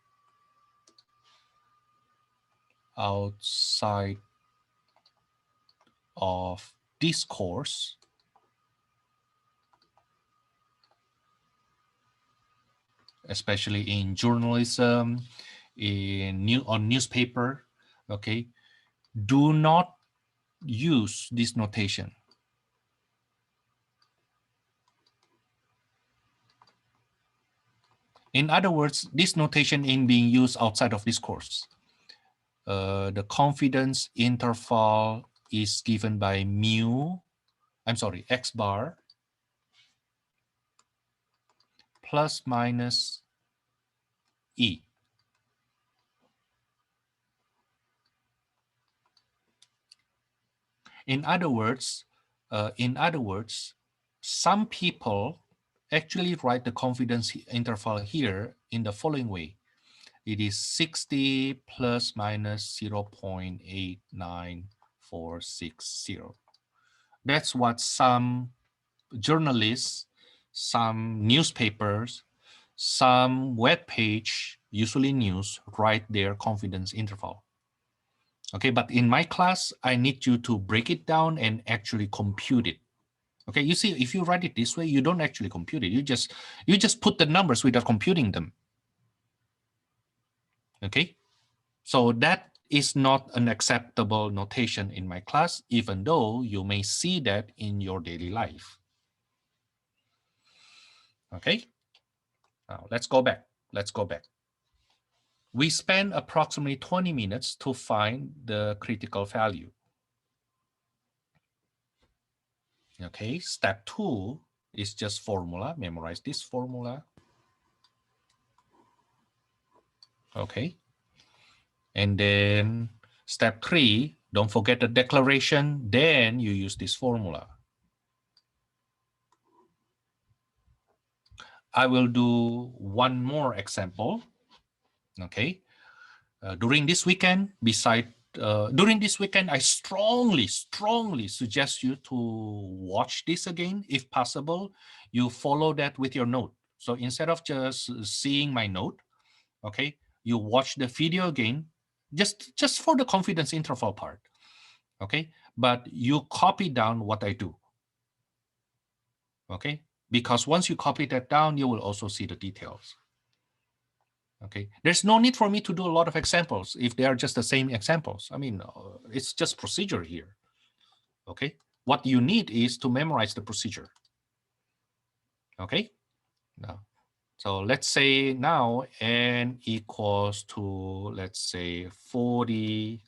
Outside of discourse, especially in journalism, on newspaper, okay, do not use this notation. In other words, this notation is being used outside of this course. The confidence interval is given by x bar plus minus E. In other words, some people actually write the confidence interval here in the following way. It is 60 plus minus 0.89460. That's what some journalists, some newspapers, some web page, usually news, write their confidence interval. Okay, but in my class, I need you to break it down and actually compute it. Okay, you see, if you write it this way, you don't actually compute it. You just put the numbers without computing them. Okay, so that is not an acceptable notation in my class, even though you may see that in your daily life. Okay, now let's go back. We spend approximately 20 minutes to find the critical value. Okay, step 2 is just formula. Memorize this formula. Okay, and then step 3, don't forget the declaration. Then you use this formula. I will do one more example. Okay, during this weekend, I strongly suggest you to watch this again. If possible, you follow that with your note. So instead of just seeing my note, okay, you watch the video again, just for the confidence interval part, okay? But you copy down what I do, okay? Because once you copy that down, you will also see the details. Okay, there's no need for me to do a lot of examples if they are just the same examples. I mean, it's just procedure here. Okay, what you need is to memorize the procedure. Okay, now, so let's say now n equals to, let's say 40,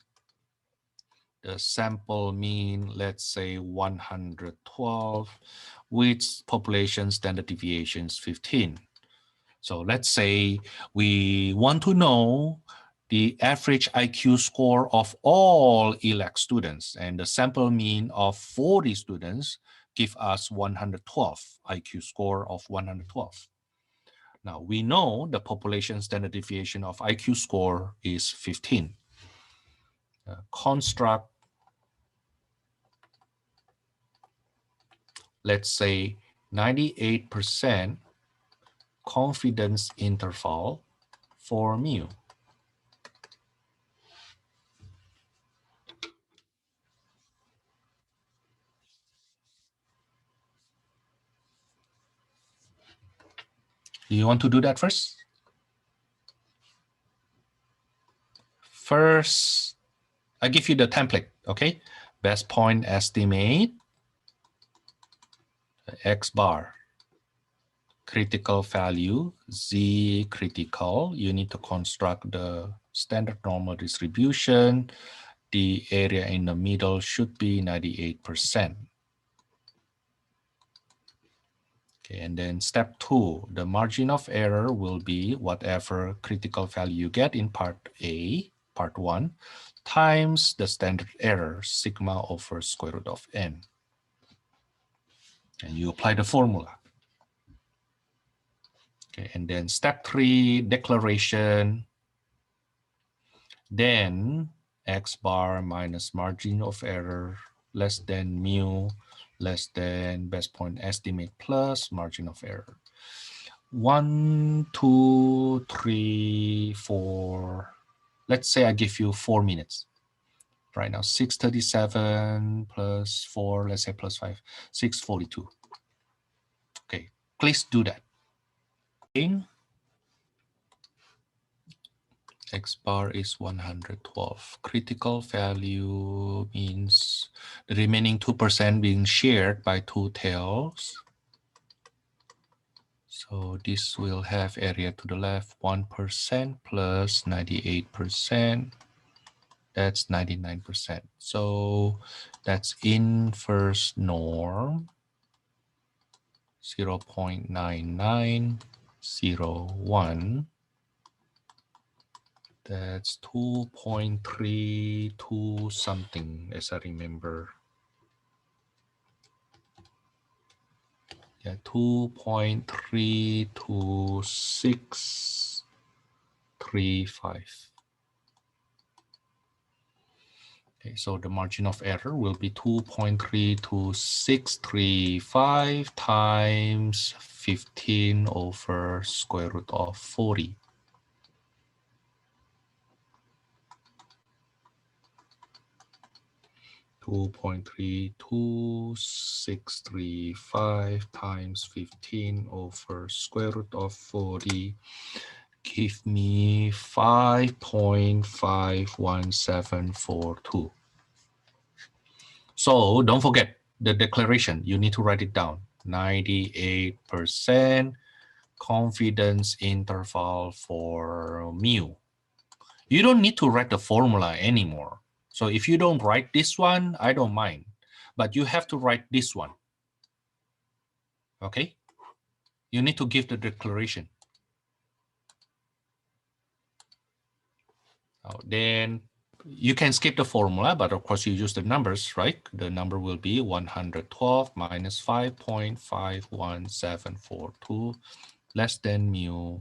the sample mean, let's say 112, with population standard deviations 15. So let's say we want to know the average IQ score of all ELAC students, and the sample mean of 40 students give us 112, IQ score of 112. Now we know the population standard deviation of IQ score is 15. Construct, let's say 98% confidence interval for mu. Do you want to do that first? First, I give you the template, okay? Best point estimate, X bar, critical value, Z critical. You need to construct the standard normal distribution. The area in the middle should be 98%. Okay, and then step 2, the margin of error will be whatever critical value you get in part A, part 1, times the standard error, sigma over square root of n. And you apply the formula. Okay, and then step 3, declaration. Then X bar minus margin of error less than mu less than best point estimate plus margin of error. 1, 2, 3, 4. Let's say I give you 4 minutes. Right now, 637 plus 4, let's say plus 5, 642. Okay, please do that. X bar is 112. Critical value means the remaining 2% being shared by 2 tails. So this will have area to the left 1% plus 98%. That's 99%. So that's inverse norm 0.9901. That's 2.32 something, as I remember. Yeah, 2.32635. Okay, so the margin of error will be 2.32635 times 15 over square root of 40. 2.32635 times 15 over square root of 40 give me 5.51742. So don't forget the declaration. You need to write it down. 98% confidence interval for mu. You don't need to write the formula anymore. So if you don't write this one, I don't mind. But you have to write this one. Okay? You need to give the declaration. Then you can skip the formula, but of course you use the numbers, right? The number will be 112 minus 5.51742 less than mu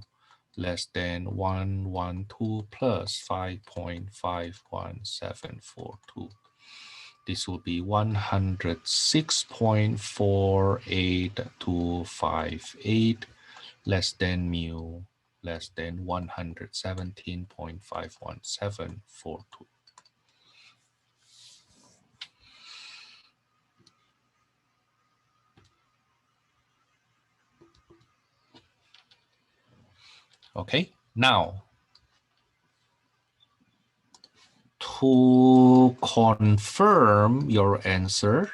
less than 112 plus 5.51742. This will be 106.48258 less than mu less than 117.51742. Okay, Now, to confirm your answer,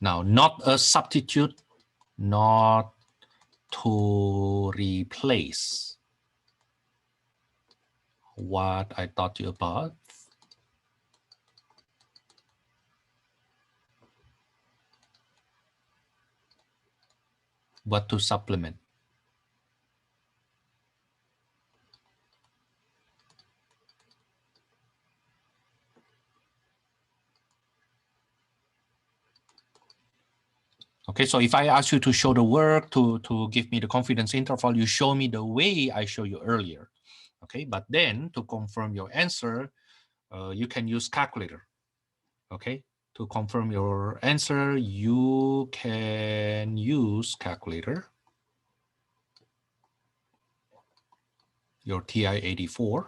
now not a substitute, not to replace what I taught you about, but to supplement. Okay, so if I ask you to show the work, to give me the confidence interval, you show me the way I showed you earlier. Okay, but then to confirm your answer, you can use calculator. Okay, to confirm your answer, you can use calculator, your TI-84.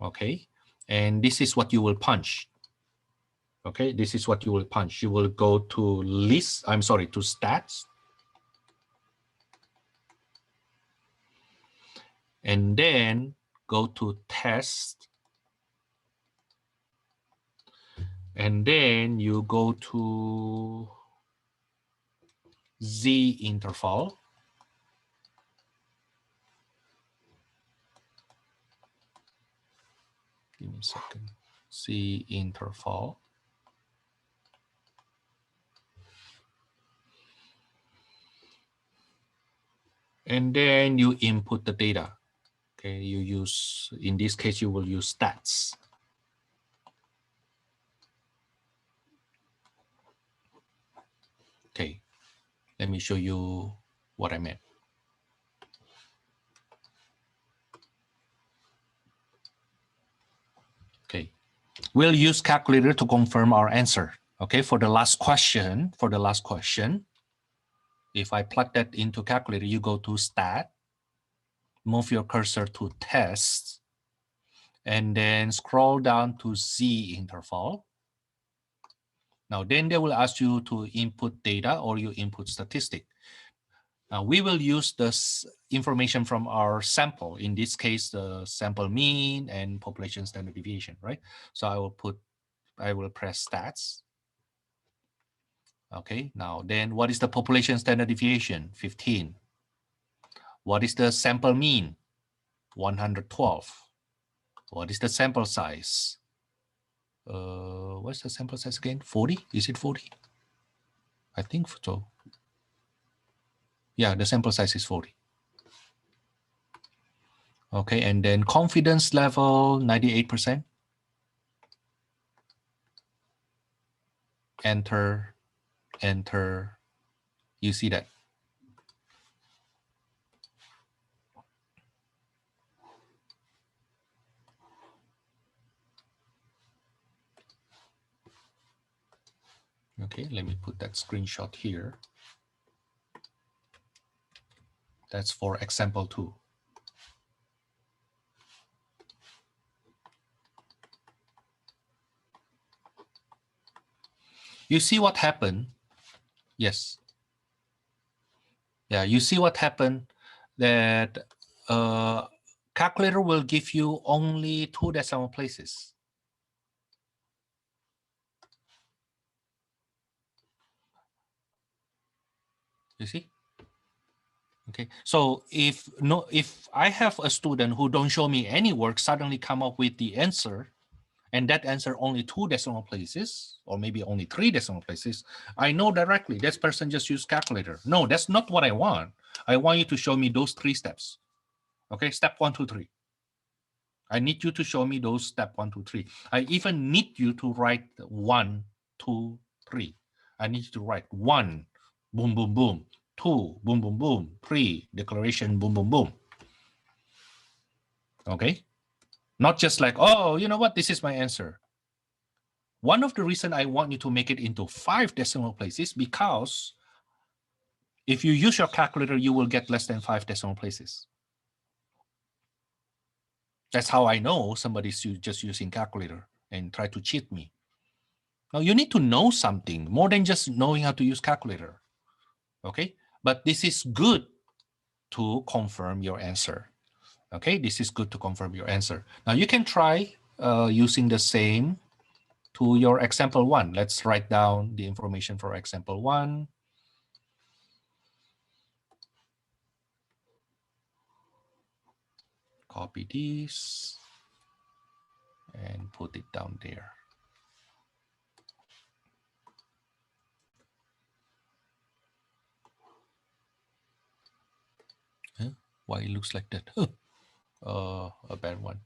Okay, and this is what you will punch. Okay, this is what you will punch. You will go to list, I'm sorry, to stats. And then go to test. And then you go to Z interval. Give me a second. Z interval. And then you input the data. Okay, you use, in this case, you will use stats. Okay, let me show you what I meant. Okay, we'll use calculator to confirm our answer. Okay, for the last question, if I plug that into calculator, you go to stat, move your cursor to test, and then scroll down to Z interval. Now, then they will ask you to input data or you input statistic. Now, we will use this information from our sample. In this case, the sample mean and population standard deviation, right? So I will press stats. Okay, now then what is the population standard deviation? 15. What is the sample mean? 112. What is the sample size? What's the sample size again? 40? Is it 40? I think so. Yeah, the sample size is 40. Okay, and then confidence level, 98%. Enter, enter. You see that? Okay, let me put that screenshot here. That's for example 2. You see what happened? Yes. Yeah, you see what happened, that calculator will give you only 2 decimal places. You see? Okay, so if I have a student who don't show me any work, suddenly come up with the answer, and that answer only 2 decimal places, or maybe only 3 decimal places, I know directly this person just used calculator. No, that's not what I want. I want you to show me those 3 steps. Okay, step 1, 2, 3. I need you to show me those step 1, 2, 3. I even need you to write 1, 2, 3. I need you to write 1, boom, boom, boom. 2, boom, boom, boom. 3, declaration, boom, boom, boom. Okay? Not just like, oh, you know what? This is my answer. One of the reasons I want you to make it into 5 decimal places, because if you use your calculator, you will get less than 5 decimal places. That's how I know somebody's just using calculator and try to cheat me. Now you need to know something more than just knowing how to use calculator. Okay, but this is good to confirm your answer. Okay, this is good to confirm your answer. Now you can try using the same to your example one. Let's write down the information for example one. Copy this and put it down there. Huh? Why it looks like that? A bad one.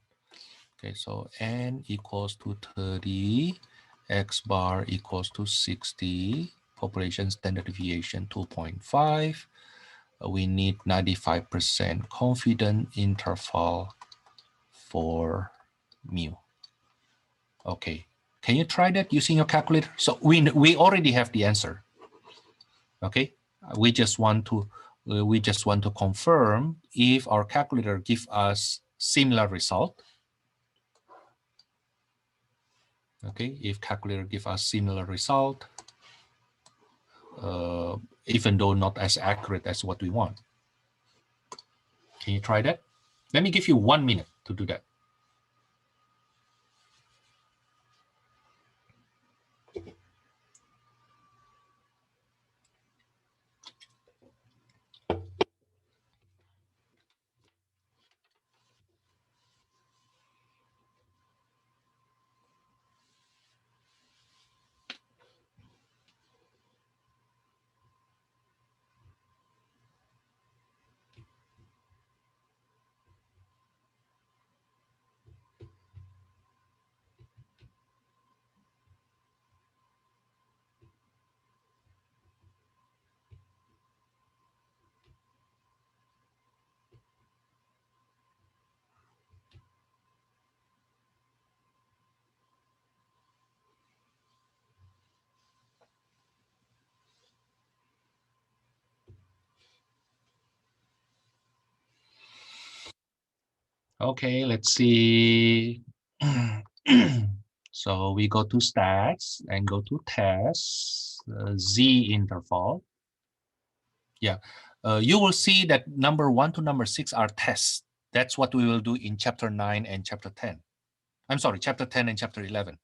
Okay, so n equals to 30, x bar equals to 60, population standard deviation 2.5. We need 95% confidence interval for mu. Okay, can you try that using your calculator? So we already have the answer. Okay, we just want to confirm if our calculator gives us similar result. Okay, if calculator give us similar result, even though not as accurate as what we want. Can you try that? Let me give you 1 minute to do that. Okay, let's see. So we go to stats and go to tests, Z interval. Yeah, you will see that number 1 to number 6 are tests. That's what we will do in chapter 9 and chapter 10. I'm sorry, chapter 10 and chapter 11.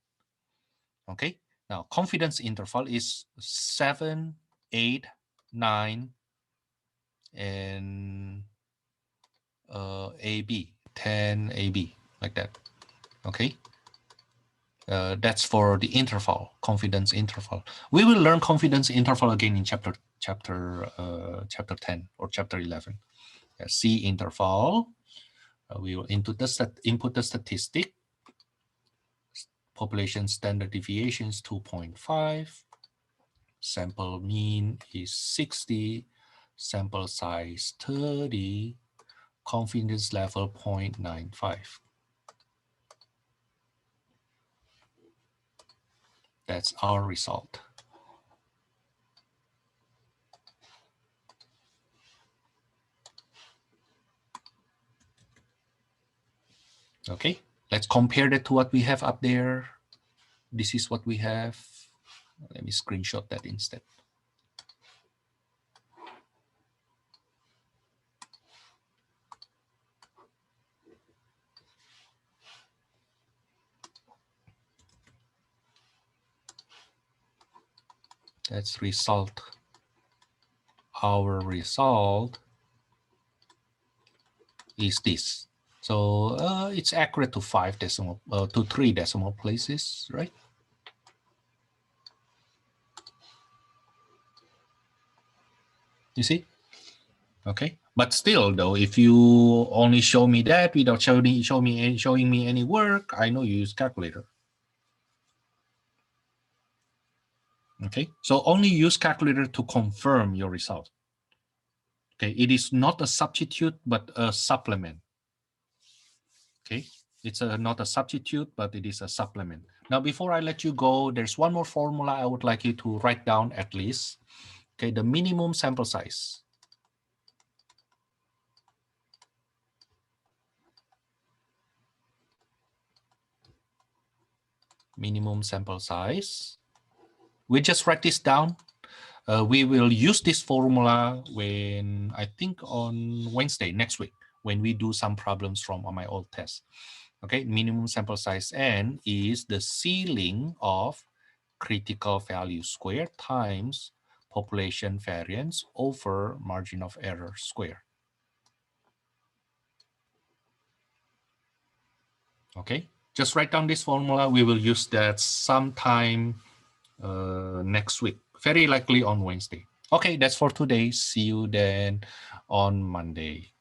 Okay, now confidence interval is 7, 8, 9, and AB, 10 AB, like that. Okay, that's for the interval, confidence interval. We will learn confidence interval again in chapter 10 or chapter 11. C interval. We will input the statistic. Population standard deviation is 2.5. Sample mean is 60. Sample size 30. Confidence level 0.95. That's our result. Okay, let's compare that to what we have up there. This is what we have. Let me screenshot that instead. That's result. Our result is this. So it's accurate to 3 decimal places, right? You see? Okay. But still, though, if you only show me that without showing me any work, I know you use calculator. Okay. So only use calculator to confirm your result. Okay. It is not a substitute, but a supplement. Okay. It's not a substitute, but it is a supplement. Now, before I let you go, there's one more formula I would like you to write down at least. Okay. The minimum sample size. minimum sample size. We just write this down. We will use this formula when, I think on Wednesday next week, when we do some problems from my old test. Okay, minimum sample size n is the ceiling of critical value square times population variance over margin of error square. Okay, just write down this formula. We will use that sometime next week, very likely on Wednesday. Okay, that's for today. See you then on Monday.